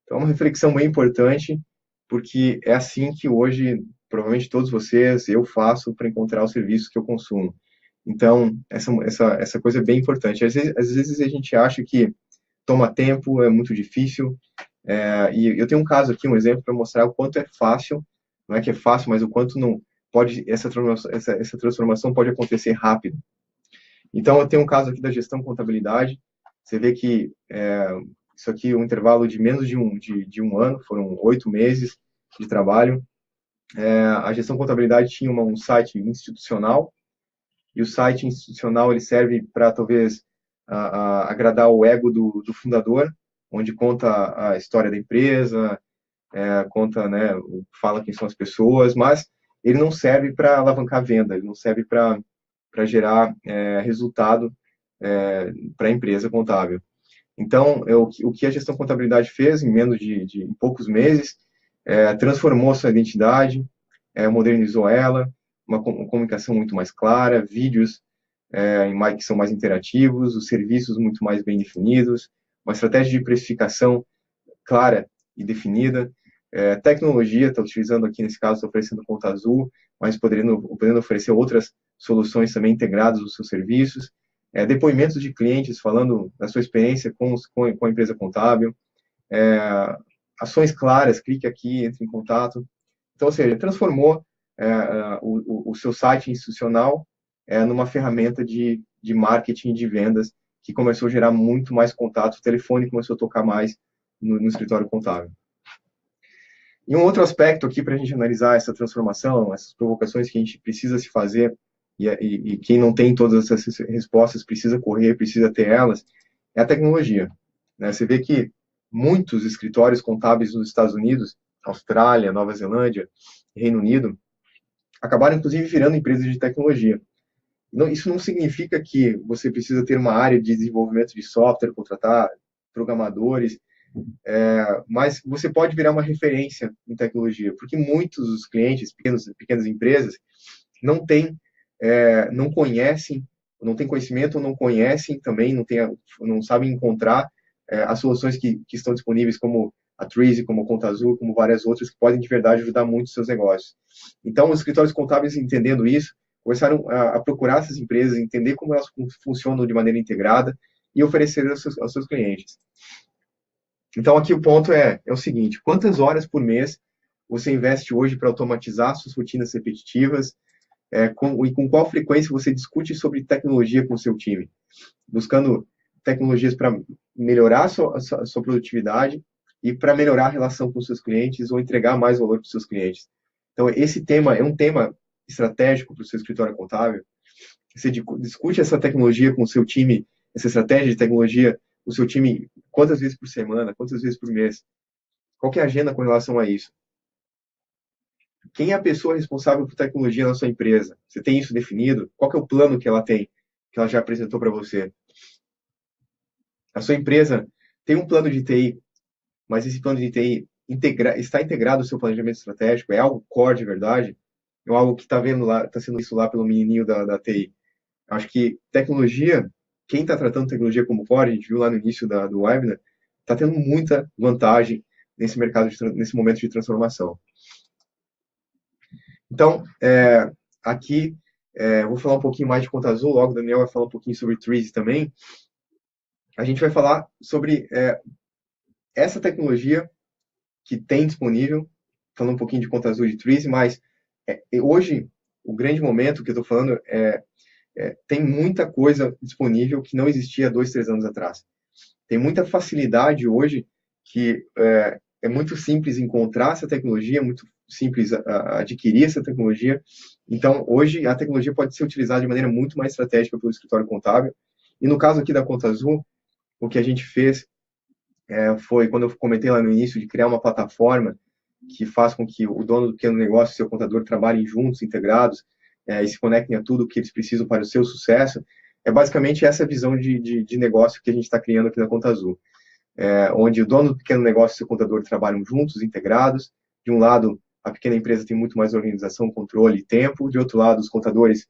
Então, é uma reflexão bem importante, porque é assim que hoje, provavelmente todos vocês, eu faço para encontrar os serviços que eu consumo. Então, essa coisa é bem importante. Às vezes a gente acha que toma tempo, é muito difícil, E eu tenho um caso aqui, um exemplo para mostrar o quanto é fácil, não é que é fácil, mas o quanto não pode essa transformação pode acontecer rápido. Então, eu tenho um caso aqui da gestão contabilidade. Você vê que isso aqui é um intervalo de menos de um ano, foram 8 meses de trabalho. A gestão contabilidade tinha um site institucional, e o site institucional ele serve para, talvez, agradar o ego do fundador, onde conta a história da empresa, conta, né, fala quem são as pessoas, mas ele não serve para alavancar a venda, ele não serve para gerar resultado para a empresa contábil. Então, o que a gestão contabilidade fez em menos de poucos meses, transformou sua identidade, modernizou ela, uma comunicação muito mais clara, vídeos que são mais interativos, os serviços muito mais bem definidos, uma estratégia de precificação clara e definida, tecnologia, está utilizando aqui nesse caso, está oferecendo Conta Azul, mas podendo oferecer outras soluções também integradas nos seus serviços, depoimentos de clientes falando da sua experiência com a empresa contábil, ações claras, clique aqui, entre em contato. Então, ou seja, transformou o seu site institucional numa ferramenta de marketing e de vendas que começou a gerar muito mais contato, o telefone começou a tocar mais no escritório contábil. E um outro aspecto aqui para a gente analisar essa transformação, essas provocações que a gente precisa se fazer, e quem não tem todas essas respostas precisa correr, precisa ter elas, é a tecnologia. Né? Você vê que muitos escritórios contábeis nos Estados Unidos, Austrália, Nova Zelândia, Reino Unido, acabaram inclusive virando empresas de tecnologia. Isso não significa que você precisa ter uma área de desenvolvimento de software, contratar programadores, mas você pode virar uma referência em tecnologia, porque muitos dos clientes, pequenas empresas, não conhecem, não têm conhecimento, não conhecem também, não sabem encontrar as soluções que estão disponíveis, como a Treasy, como a Conta Azul, como várias outras, que podem de verdade ajudar muito os seus negócios. Então, os escritórios contábeis, entendendo isso, começaram a procurar essas empresas, entender como elas funcionam de maneira integrada e oferecer aos seus clientes. Então, aqui o ponto é o seguinte: quantas horas por mês você investe hoje para automatizar suas rotinas repetitivas, e com qual frequência você discute sobre tecnologia com o seu time? Buscando tecnologias para melhorar a sua produtividade e para melhorar a relação com os seus clientes ou entregar mais valor para os seus clientes. Então, esse tema é um tema estratégico para o seu escritório contábil. Você discute essa tecnologia com o seu time, essa estratégia de tecnologia, o seu time, quantas vezes por semana, quantas vezes por mês? Qual que é a agenda com relação a isso? Quem é a pessoa responsável por tecnologia na sua empresa? Você tem isso definido? Qual que é o plano que ela tem, que ela já apresentou para você? A sua empresa tem um plano de TI, mas esse plano de TI está integrado ao seu planejamento estratégico? É algo core de verdade? É algo que está sendo visto lá pelo menininho da TI? Acho que tecnologia, quem está tratando tecnologia como core, a gente viu lá no início do webinar, está tendo muita vantagem nesse mercado, nesse momento de transformação. Então, aqui, vou falar um pouquinho mais de Conta Azul, logo o Daniel vai falar um pouquinho sobre Treasy também. A gente vai falar sobre essa tecnologia que tem disponível, falando um pouquinho de Conta Azul e de Treasy, mas hoje, o grande momento que eu estou falando tem muita coisa disponível que não existia 2, 3 anos atrás. Tem muita facilidade hoje que é muito simples encontrar essa tecnologia, muito simples adquirir essa tecnologia. Então, hoje, a tecnologia pode ser utilizada de maneira muito mais estratégica pelo escritório contábil. E no caso aqui da Conta Azul, o que a gente fez foi, quando eu comentei lá no início, de criar uma plataforma que faz com que o dono do pequeno negócio e o seu contador trabalhem juntos, integrados, e se conectem a tudo que eles precisam para o seu sucesso. É basicamente essa visão de negócio que a gente está criando aqui na Conta Azul. Onde o dono do pequeno negócio e o seu contador trabalham juntos, integrados. De um lado, a pequena empresa tem muito mais organização, controle e tempo. De outro lado, os contadores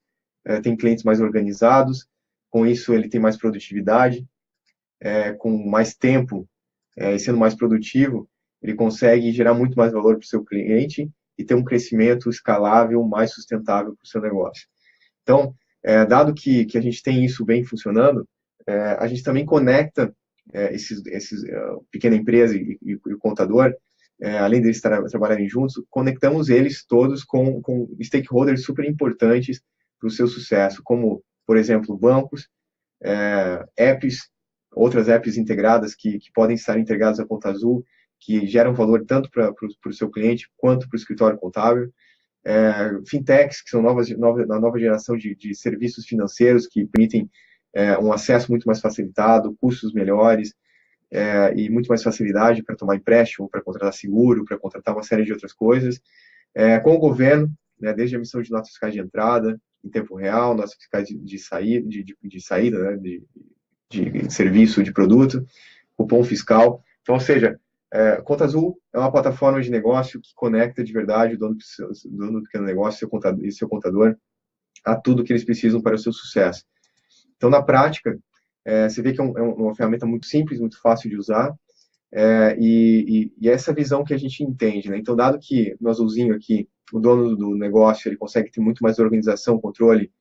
têm clientes mais organizados. Com isso, ele tem mais produtividade. Com mais tempo e sendo mais produtivo, ele consegue gerar muito mais valor para o seu cliente e ter um crescimento escalável, mais sustentável para o seu negócio. Então, dado que a gente tem isso bem funcionando, a gente também conecta pequena empresa e o contador, além deles trabalharem juntos, conectamos eles todos com stakeholders super importantes para o seu sucesso, como, por exemplo, bancos, apps, outras apps integradas que podem estar integradas à Conta Azul, que geram valor tanto para o seu cliente quanto para o escritório contábil. Fintechs, que são a nova geração de serviços financeiros que permitem um acesso muito mais facilitado, custos melhores, e muito mais facilidade para tomar empréstimo, para contratar seguro, para contratar uma série de outras coisas. Com o governo, né, desde a emissão de notas fiscais de entrada, em tempo real, notas fiscais de saída, né, de serviço, de produto, cupom fiscal. Então, ou seja, Conta Azul é uma plataforma de negócio que conecta de verdade o dono do pequeno negócio e seu contador a tudo que eles precisam para o seu sucesso. Então, na prática, você vê que é uma ferramenta muito simples, muito fácil de usar, e essa visão que a gente entende, né? Então, dado que no azulzinho aqui, o dono do negócio, ele consegue ter muito mais organização, controle,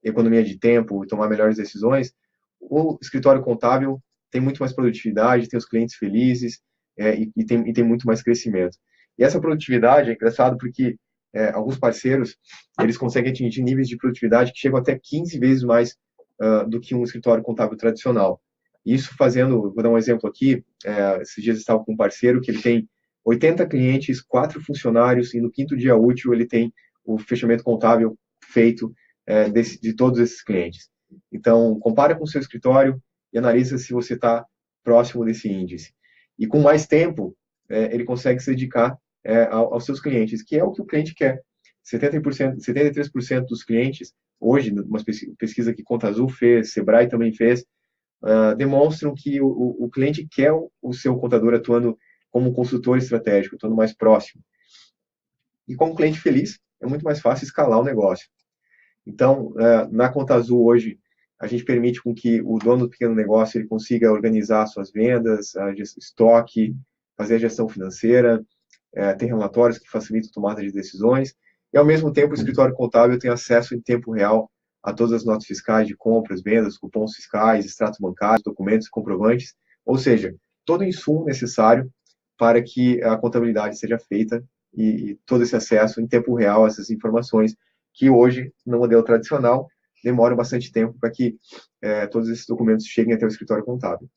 economia de tempo e tomar melhores decisões, o escritório contábil tem muito mais produtividade, tem os clientes felizes, e tem muito mais crescimento. E essa produtividade é engraçado porque alguns parceiros, eles conseguem atingir níveis de produtividade que chegam até 15 vezes mais do que um escritório contábil tradicional. Isso fazendo, vou dar um exemplo aqui, esses dias eu estava com um parceiro que ele tem 80 clientes, 4 funcionários, e no quinto dia útil ele tem o fechamento contábil feito de todos esses clientes. Então, compara com o seu escritório e analisa se você está próximo desse índice. E com mais tempo, ele consegue se dedicar aos seus clientes, que é o que o cliente quer. 73% dos clientes, hoje, uma pesquisa que Conta Azul fez, Sebrae também fez, demonstram que o cliente quer o seu contador atuando como um consultor estratégico, atuando mais próximo. E com o cliente feliz, é muito mais fácil escalar o negócio. Então, na Conta Azul hoje, a gente permite com que o dono do pequeno negócio ele consiga organizar suas vendas, estoque, fazer a gestão financeira, tem relatórios que facilitam a tomada de decisões, e ao mesmo tempo o escritório contábil tem acesso em tempo real a todas as notas fiscais de compras, vendas, cupons fiscais, extratos bancários, documentos, comprovantes, ou seja, todo o insumo necessário para que a contabilidade seja feita e todo esse acesso em tempo real a essas informações que hoje, no modelo tradicional, demora bastante tempo para que todos esses documentos cheguem até o escritório contábil.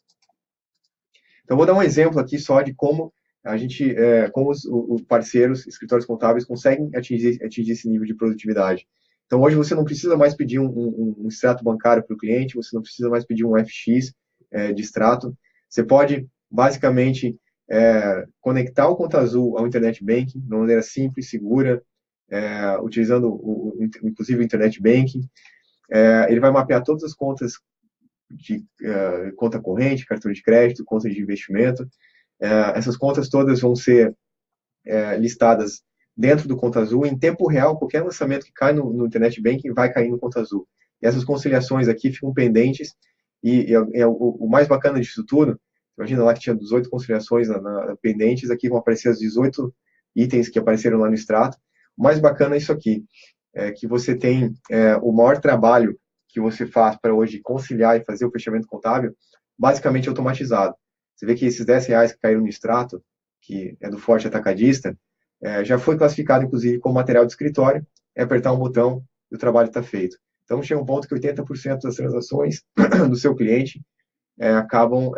Então, vou dar um exemplo aqui só de como a gente, como os parceiros, escritórios contábeis, conseguem atingir esse nível de produtividade. Então, hoje você não precisa mais pedir um extrato bancário para o cliente, você não precisa mais pedir um FX de extrato. Você pode, basicamente, conectar o Conta Azul ao Internet Banking de uma maneira simples, segura, utilizando, inclusive, o Internet Banking. Ele vai mapear todas as contas de conta corrente, cartão de crédito, conta de investimento. Essas contas todas vão ser listadas dentro do Conta Azul. Em tempo real, qualquer lançamento que cai no Internet Banking vai cair no Conta Azul. E essas conciliações aqui ficam pendentes. E o mais bacana disso tudo, imagina lá que tinha 18 conciliações pendentes, aqui vão aparecer as 18 itens que apareceram lá no extrato. O mais bacana é isso aqui, que você tem o maior trabalho que você faz para hoje conciliar e fazer o fechamento contábil, basicamente automatizado. Você vê que esses R$10 que caíram no extrato, que é do Forte Atacadista, já foi classificado, inclusive, como material de escritório, é apertar um botão e o trabalho está feito. Então, chega um ponto que 80% das transações do seu cliente acabam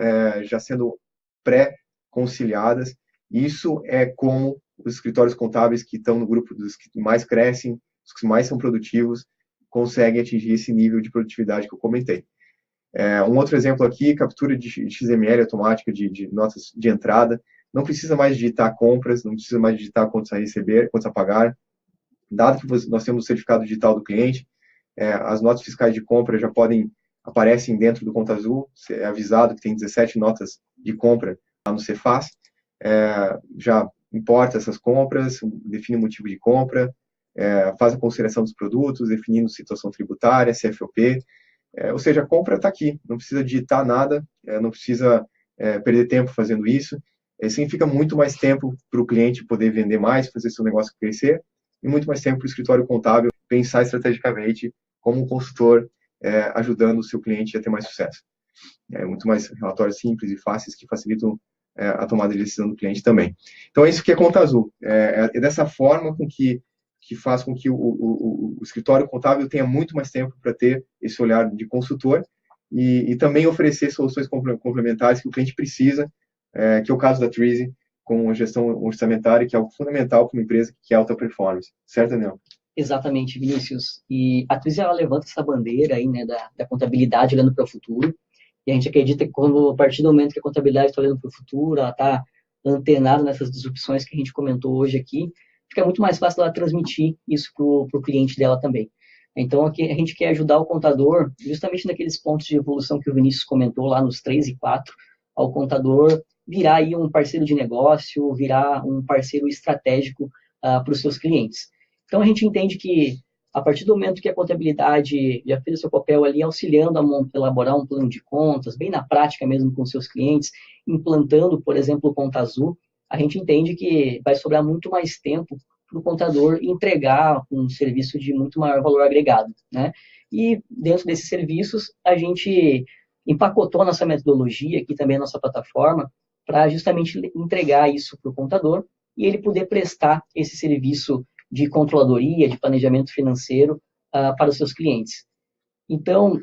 já sendo pré-conciliadas. Isso é como os escritórios contábeis que estão no grupo dos que mais crescem, os que mais são produtivos, conseguem atingir esse nível de produtividade que eu comentei. Um outro exemplo aqui, captura de XML automática de notas de entrada. Não precisa mais digitar compras, não precisa mais digitar quantos a receber, quantos a pagar. Dado que nós temos o certificado digital do cliente, as notas fiscais de compra já aparecem dentro do Conta Azul, é avisado que tem 17 notas de compra lá no Cefaz, já importa essas compras, define o motivo de compra, faz a consideração dos produtos, definindo situação tributária, CFOP, ou seja, a compra está aqui, não precisa digitar nada, não precisa perder tempo fazendo isso, significa muito mais tempo para o cliente poder vender mais, fazer seu negócio crescer, e muito mais tempo para o escritório contábil pensar estrategicamente como um consultor ajudando o seu cliente a ter mais sucesso. muito mais relatórios simples e fáceis que facilitam a tomada de decisão do cliente também. Então, é isso que é Conta Azul. É dessa forma que faz com que o escritório contábil tenha muito mais tempo para ter esse olhar de consultor e também oferecer soluções complementares que o cliente precisa, que é o caso da Treasy, com a gestão orçamentária, que é algo fundamental para uma empresa que quer alta performance. Certo, Daniel? Exatamente, Vinícius. E a Twizy, ela levanta essa bandeira aí, né, da contabilidade olhando para o futuro. E a gente acredita que quando, a partir do momento que a contabilidade está olhando para o futuro, ela está antenada nessas disrupções que a gente comentou hoje aqui, fica muito mais fácil ela transmitir isso para o cliente dela também. Então, aqui a gente quer ajudar o contador, justamente naqueles pontos de evolução que o Vinícius comentou lá nos 3 e 4, ao contador virar aí um parceiro de negócio, virar um parceiro estratégico para os seus clientes. Então, a gente entende que, a partir do momento que a contabilidade já fez o seu papel ali, auxiliando a elaborar um plano de contas, bem na prática mesmo com seus clientes, implantando, por exemplo, o Conta Azul, a gente entende que vai sobrar muito mais tempo para o contador entregar um serviço de muito maior valor agregado, né? E dentro desses serviços, a gente empacotou a nossa metodologia, aqui também a nossa plataforma, para justamente entregar isso para o contador e ele poder prestar esse serviço de controladoria, de planejamento financeiro para os seus clientes. Então,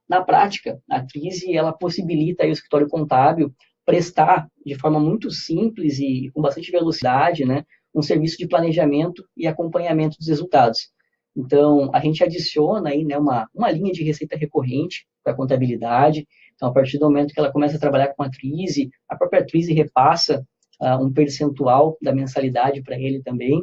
na prática, a Twizy, ela possibilita aí o escritório contábil prestar de forma muito simples e com bastante velocidade, né, um serviço de planejamento e acompanhamento dos resultados. Então, a gente adiciona aí, né, uma linha de receita recorrente para a contabilidade. Então, a partir do momento que ela começa a trabalhar com a Twizy, a própria Twizy repassa um percentual da mensalidade para ele também.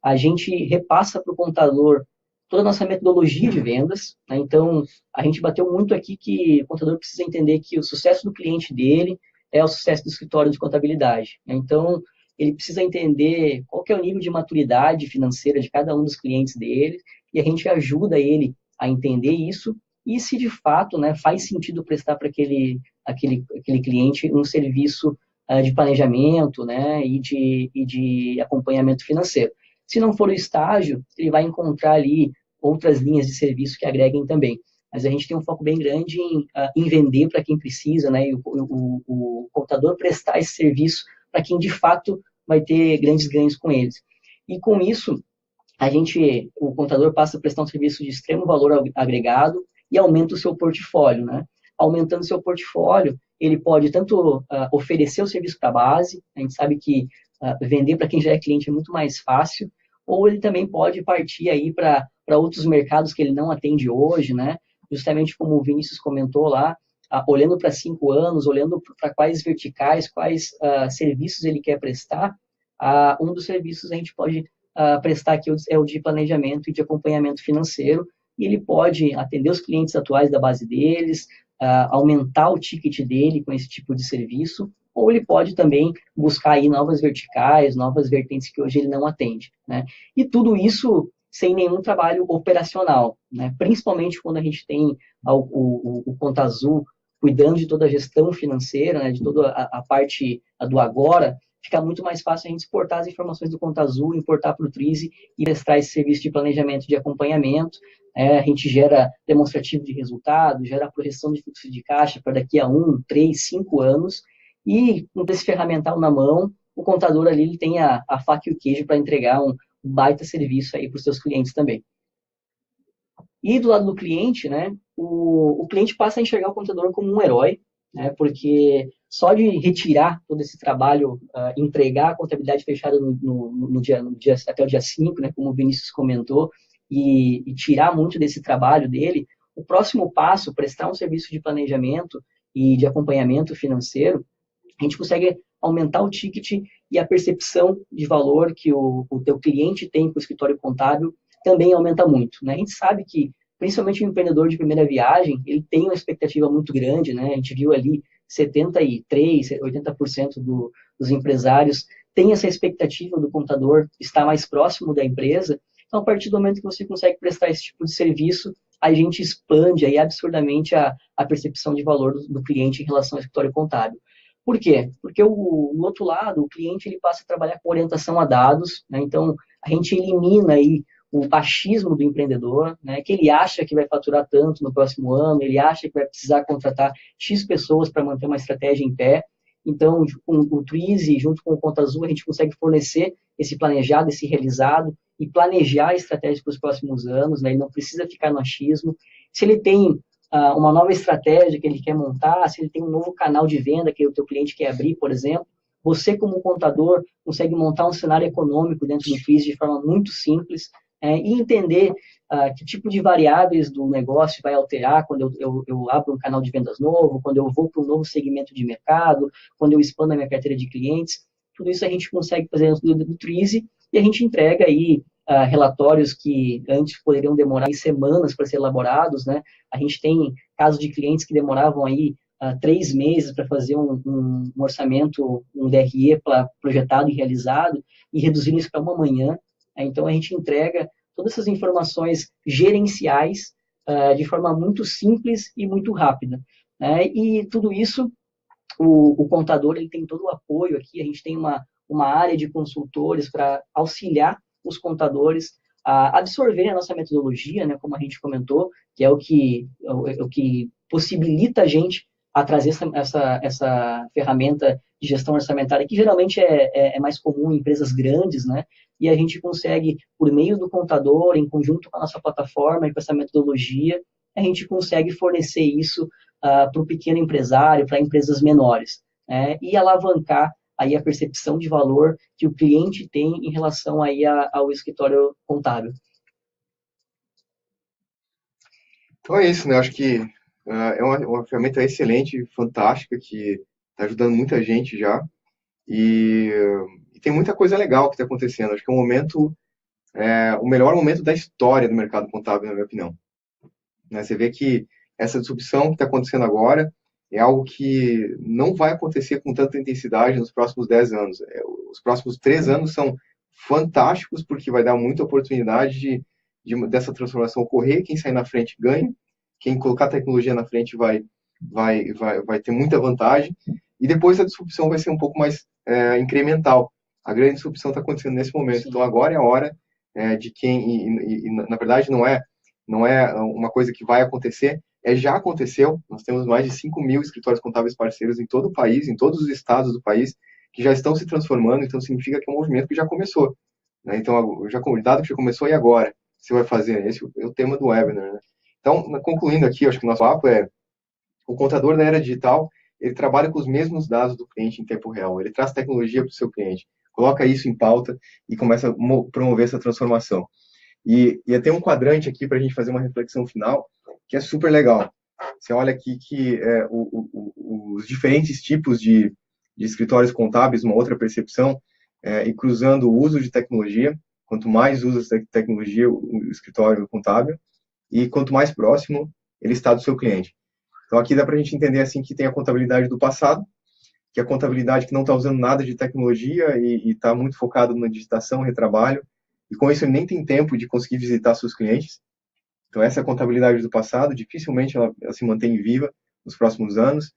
A gente repassa para o contador toda a nossa metodologia de vendas, né? Então, a gente bateu muito aqui que o contador precisa entender que o sucesso do cliente dele é o sucesso do escritório de contabilidade, né? Então, ele precisa entender qual que é o nível de maturidade financeira de cada um dos clientes dele, e a gente ajuda ele a entender isso, e se de fato, né, faz sentido prestar para aquele cliente um serviço de planejamento, né, e de acompanhamento financeiro. Se não for o estágio, ele vai encontrar ali outras linhas de serviço que agreguem também. Mas a gente tem um foco bem grande em vender para quem precisa, né? E o contador prestar esse serviço para quem de fato vai ter grandes ganhos com eles. E com isso, o contador passa a prestar um serviço de extremo valor agregado e aumenta o seu portfólio, né? Aumentando o seu portfólio, ele pode tanto oferecer o serviço para a base, a gente sabe que vender para quem já é cliente é muito mais fácil, ou ele também pode partir aí para outros mercados que ele não atende hoje, né? Justamente como o Vinícius comentou lá, olhando para 5 anos, olhando para quais verticais, quais serviços ele quer prestar, um dos serviços a gente pode prestar aqui é o de planejamento e de acompanhamento financeiro, e ele pode atender os clientes atuais da base deles, aumentar o ticket dele com esse tipo de serviço, ou ele pode também buscar aí novas verticais, novas vertentes que hoje ele não atende, né? E tudo isso sem nenhum trabalho operacional, né? Principalmente quando a gente tem o Conta Azul cuidando de toda a gestão financeira, né? De toda a parte do agora, fica muito mais fácil a gente exportar as informações do Conta Azul, importar para o Twizy e prestar esse serviço de planejamento de acompanhamento. A gente gera demonstrativo de resultado, gera projeção de fluxo de caixa para daqui a 1, 3, 5 anos, e com esse ferramental na mão, o contador ali ele tem a faca e o queijo para entregar um baita serviço aí para os seus clientes também. E do lado do cliente, né, o cliente passa a enxergar o contador como um herói, né, porque só de retirar todo esse trabalho, entregar a contabilidade fechada no dia, até o dia 5, né, como o Vinícius comentou, e tirar muito desse trabalho dele, o próximo passo, prestar um serviço de planejamento e de acompanhamento financeiro, a gente consegue aumentar o ticket e a percepção de valor que o teu cliente tem com o escritório contábil também aumenta muito, né? A gente sabe que, principalmente o empreendedor de primeira viagem, ele tem uma expectativa muito grande, né? A gente viu ali 73%, 80% dos empresários tem essa expectativa do contador estar mais próximo da empresa. Então, a partir do momento que você consegue prestar esse tipo de serviço, a gente expande aí absurdamente a percepção de valor do cliente em relação ao escritório contábil. Por quê? Porque no outro lado, o cliente ele passa a trabalhar com orientação a dados, né? Então, a gente elimina aí o achismo do empreendedor, né, que ele acha que vai faturar tanto no próximo ano, ele acha que vai precisar contratar X pessoas para manter uma estratégia em pé. Então, com o Twizy, junto com o Conta Azul, a gente consegue fornecer esse planejado, esse realizado, e planejar a estratégia para os próximos anos, né? Ele não precisa ficar no achismo. Se ele tem uma nova estratégia que ele quer montar, se ele tem um novo canal de venda que o teu cliente quer abrir, por exemplo, você, como contador, consegue montar um cenário econômico dentro do Twizy de forma muito simples, e entender que tipo de variáveis do negócio vai alterar quando eu abro um canal de vendas novo, quando eu vou para um novo segmento de mercado, quando eu expando a minha carteira de clientes. Tudo isso a gente consegue fazer dentro do Twizy e a gente entrega aí relatórios que antes poderiam demorar semanas para ser elaborados, né? A gente tem casos de clientes que demoravam aí 3 meses para fazer um orçamento, um DRE projetado e realizado, e reduzindo isso para uma manhã. Então, a gente entrega todas essas informações gerenciais de forma muito simples e muito rápida. Né? E tudo isso, o contador ele tem todo o apoio aqui, a gente tem uma área de consultores para auxiliar os contadores a absorverem a nossa metodologia, né, como a gente comentou, que é o que possibilita a gente a trazer essa ferramenta de gestão orçamentária, que geralmente é mais comum em empresas grandes, né? E a gente consegue, por meio do contador, em conjunto com a nossa plataforma e com essa metodologia, a gente consegue fornecer isso para o pequeno empresário, para empresas menores, né? E alavancar aí a percepção de valor que o cliente tem em relação aí ao escritório contábil. Então é isso, né? Eu acho que é uma ferramenta excelente, fantástica, que está ajudando muita gente já. E tem muita coisa legal que está acontecendo. Acho que é o melhor momento da história do mercado contábil, na minha opinião. Né? Você vê que essa disrupção que está acontecendo agora é algo que não vai acontecer com tanta intensidade nos próximos 10 anos. Os próximos 3 anos são fantásticos, porque vai dar muita oportunidade dessa transformação ocorrer. Quem sair na frente ganha, quem colocar tecnologia na frente vai ter muita vantagem. E depois a disrupção vai ser um pouco mais incremental. A grande disrupção está acontecendo nesse momento. Sim. Então agora é a hora de quem... na verdade, não é uma coisa que vai acontecer, já aconteceu. Nós temos mais de 5.000 escritórios contábeis parceiros em todo o país, em todos os estados do país, que já estão se transformando, então significa que é um movimento que já começou. Né? Então, o dado que já começou, e agora? Você vai fazer? Esse é o tema do webinar. Né? Então, concluindo aqui, acho que o nosso papo o contador da era digital, ele trabalha com os mesmos dados do cliente em tempo real, ele traz tecnologia para o seu cliente, coloca isso em pauta e começa a promover essa transformação. E tem um quadrante aqui para a gente fazer uma reflexão final, que é super legal. Você olha aqui que os diferentes tipos de escritórios contábeis, uma outra percepção, e cruzando o uso de tecnologia, quanto mais usa de tecnologia o escritório contábil, e quanto mais próximo ele está do seu cliente. Então aqui dá para a gente entender assim que tem a contabilidade do passado, que é a contabilidade que não está usando nada de tecnologia e está muito focado na digitação, retrabalho, e com isso ele nem tem tempo de conseguir visitar seus clientes. Então essa é a contabilidade do passado, dificilmente ela se mantém viva nos próximos anos.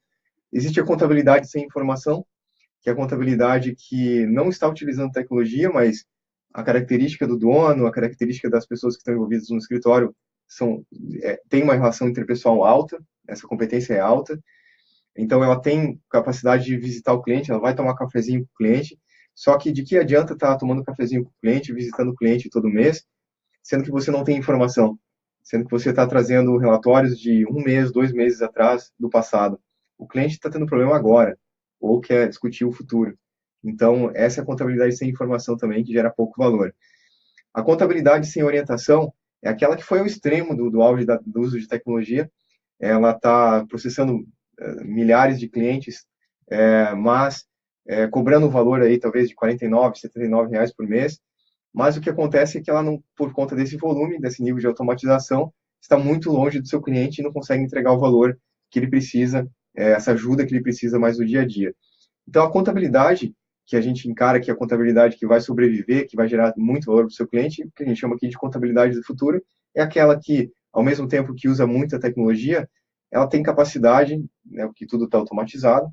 Existe a contabilidade sem informação, que é a contabilidade que não está utilizando tecnologia, mas a característica do dono, a característica das pessoas que estão envolvidas no escritório tem uma relação interpessoal alta, essa competência é alta, então ela tem capacidade de visitar o cliente, ela vai tomar cafezinho com o cliente, só que de que adianta estar tomando cafezinho com o cliente, visitando o cliente todo mês, sendo que você não tem informação, sendo que você está trazendo relatórios de 1 mês, 2 meses atrás do passado. O cliente está tendo problema agora, ou quer discutir o futuro. Então, essa é a contabilidade sem informação também, que gera pouco valor. A contabilidade sem orientação é aquela que foi ao extremo do auge do uso de tecnologia. Ela está processando milhares de clientes, mas cobrando um valor aí talvez de R$49, R$79 por mês. Mas o que acontece é que ela não, por conta desse volume, desse nível de automatização, está muito longe do seu cliente e não consegue entregar o valor que ele precisa, essa ajuda que ele precisa mais no dia a dia. Então, a contabilidade que a gente encara que é a contabilidade que vai sobreviver, que vai gerar muito valor para o seu cliente, que a gente chama aqui de contabilidade do futuro, é aquela que, ao mesmo tempo que usa muita tecnologia, ela tem capacidade, né, porque tudo está automatizado,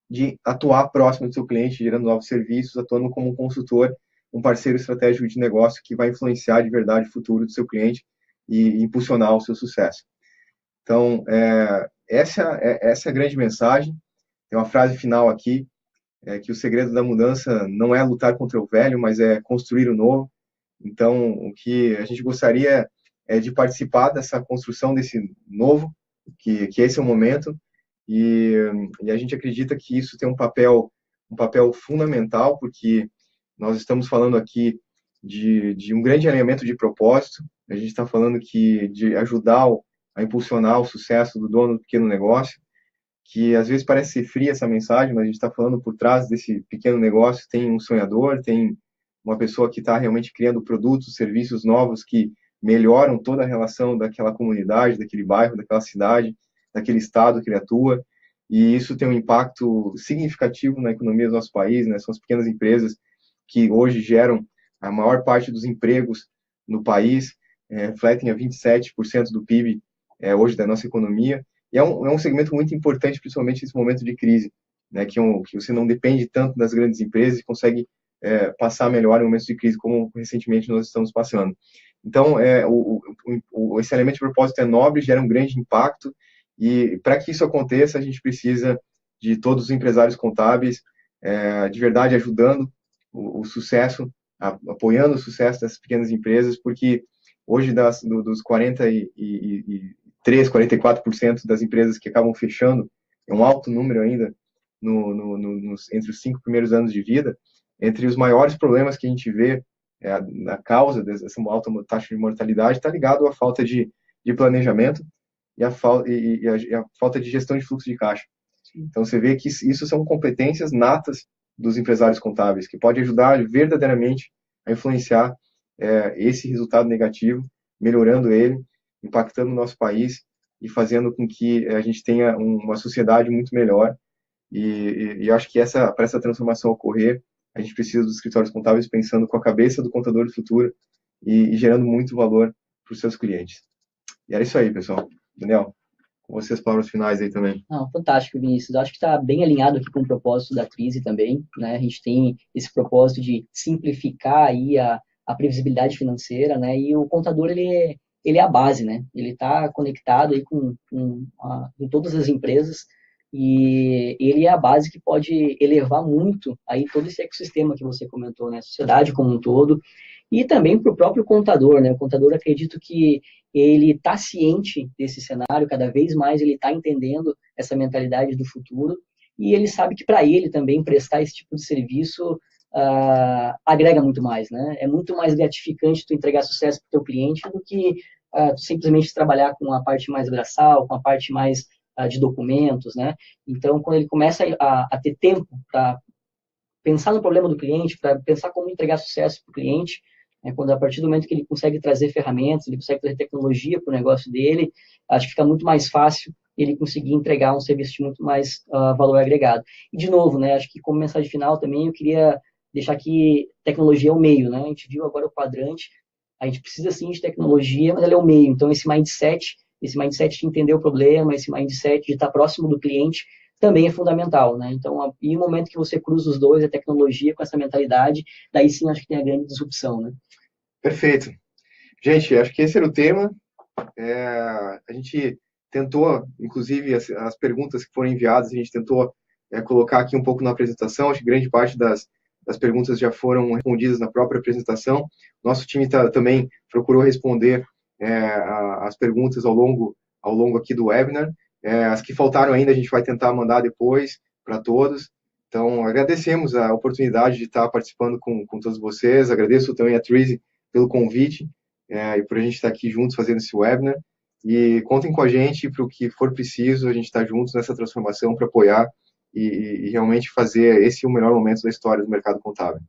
de atuar próximo do seu cliente, gerando novos serviços, atuando como um consultor um parceiro estratégico de negócio que vai influenciar de verdade o futuro do seu cliente e impulsionar o seu sucesso. Então, essa é a grande mensagem. Tem uma frase final aqui, que o segredo da mudança não é lutar contra o velho, mas é construir o novo. Então, o que a gente gostaria é de participar dessa construção desse novo, que esse é o momento, e a gente acredita que isso tem um papel fundamental, porque nós estamos falando aqui de um grande alinhamento de propósito, a gente está falando de ajudar a impulsionar o sucesso do dono do pequeno negócio, que às vezes parece ser fria essa mensagem, mas a gente está falando por trás desse pequeno negócio, tem um sonhador, tem uma pessoa que está realmente criando produtos, serviços novos que melhoram toda a relação daquela comunidade, daquele bairro, daquela cidade, daquele estado que ele atua, e isso tem um impacto significativo na economia do nosso país, né? São as pequenas empresas que hoje geram a maior parte dos empregos no país, refletem a 27% do PIB hoje da nossa economia, e é um segmento muito importante, principalmente nesse momento de crise, né? Que você não depende tanto das grandes empresas e consegue passar melhor em momentos de crise, como recentemente nós estamos passando. Então, esse elemento de propósito é nobre, gera um grande impacto, e para que isso aconteça, a gente precisa de todos os empresários contábeis, de verdade ajudando o sucesso, apoiando o sucesso dessas pequenas empresas, porque hoje dos 44% das empresas que acabam fechando, é um alto número ainda entre os 5 primeiros anos de vida. Entre os maiores problemas que a gente vê, na causa dessa alta taxa de mortalidade, está ligado à falta de planejamento e a falta de gestão de fluxo de caixa. Então, você vê que isso são competências natas dos empresários contábeis, que pode ajudar verdadeiramente a influenciar esse resultado negativo, melhorando ele, impactando o nosso país e fazendo com que a gente tenha uma sociedade muito melhor. E eu acho que para essa transformação ocorrer, a gente precisa dos escritórios contábeis pensando com a cabeça do contador do futuro e gerando muito valor para os seus clientes. E era isso aí, pessoal. Daniel, com vocês palavras finais aí também. Não, fantástico, Vinícius. Eu acho que está bem alinhado aqui com o propósito da Twizy também, né? A gente tem esse propósito de simplificar aí a previsibilidade financeira, né? E o contador, ele é a base, né? Ele está conectado aí com todas as empresas e ele é a base que pode elevar muito aí todo esse ecossistema que você comentou, né? A sociedade como um todo e também para o próprio contador, né? O contador, acredito que ele está ciente desse cenário, cada vez mais ele está entendendo essa mentalidade do futuro, e ele sabe que para ele também prestar esse tipo de serviço agrega muito mais, né? É muito mais gratificante tu entregar sucesso para o teu cliente do que tu simplesmente trabalhar com a parte mais braçal, com a parte mais de documentos, né? Então, quando ele começa a ter tempo para pensar no problema do cliente, para pensar como entregar sucesso para o cliente, quando a partir do momento que ele consegue trazer ferramentas, ele consegue trazer tecnologia para o negócio dele, acho que fica muito mais fácil ele conseguir entregar um serviço de muito mais valor agregado. E, de novo, né, acho que como mensagem final também, eu queria deixar que tecnologia é o meio, né? A gente viu agora o quadrante, a gente precisa sim de tecnologia, mas ela é o meio. Então, esse mindset de entender o problema, esse mindset de estar próximo do cliente, também é fundamental, né? Então, em um momento que você cruza os dois, a tecnologia com essa mentalidade, daí sim acho que tem a grande disrupção, né? Perfeito. Gente, acho que esse era o tema. A gente tentou, inclusive, as perguntas que foram enviadas, a gente tentou colocar aqui um pouco na apresentação. Acho que grande parte das perguntas já foram respondidas na própria apresentação. Nosso time também procurou responder as perguntas ao longo aqui do webinar. As que faltaram ainda, a gente vai tentar mandar depois para todos. Então, agradecemos a oportunidade de estar participando com todos vocês. Agradeço também a Twizy pelo convite e por a gente estar aqui juntos fazendo esse webinar. E contem com a gente para o que for preciso, a gente está juntos nessa transformação para apoiar e realmente fazer esse o melhor momento da história do mercado contábil.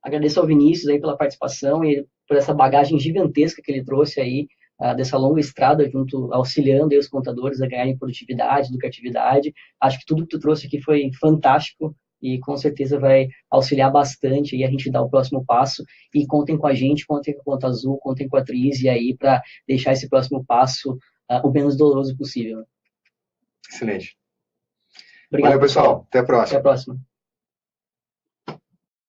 Agradeço ao Vinícius aí pela participação e por essa bagagem gigantesca que ele trouxe aí, dessa longa estrada junto, auxiliando aí os contadores a ganharem produtividade, lucratividade. Acho que tudo que tu trouxe aqui foi fantástico e com certeza vai auxiliar bastante aí a gente dar o próximo passo. E contem com a gente, contem com a Conta Azul, contem com a Twizy aí para deixar esse próximo passo o menos doloroso possível. Excelente. Obrigado. Valeu, pessoal. Até a próxima. Até a próxima.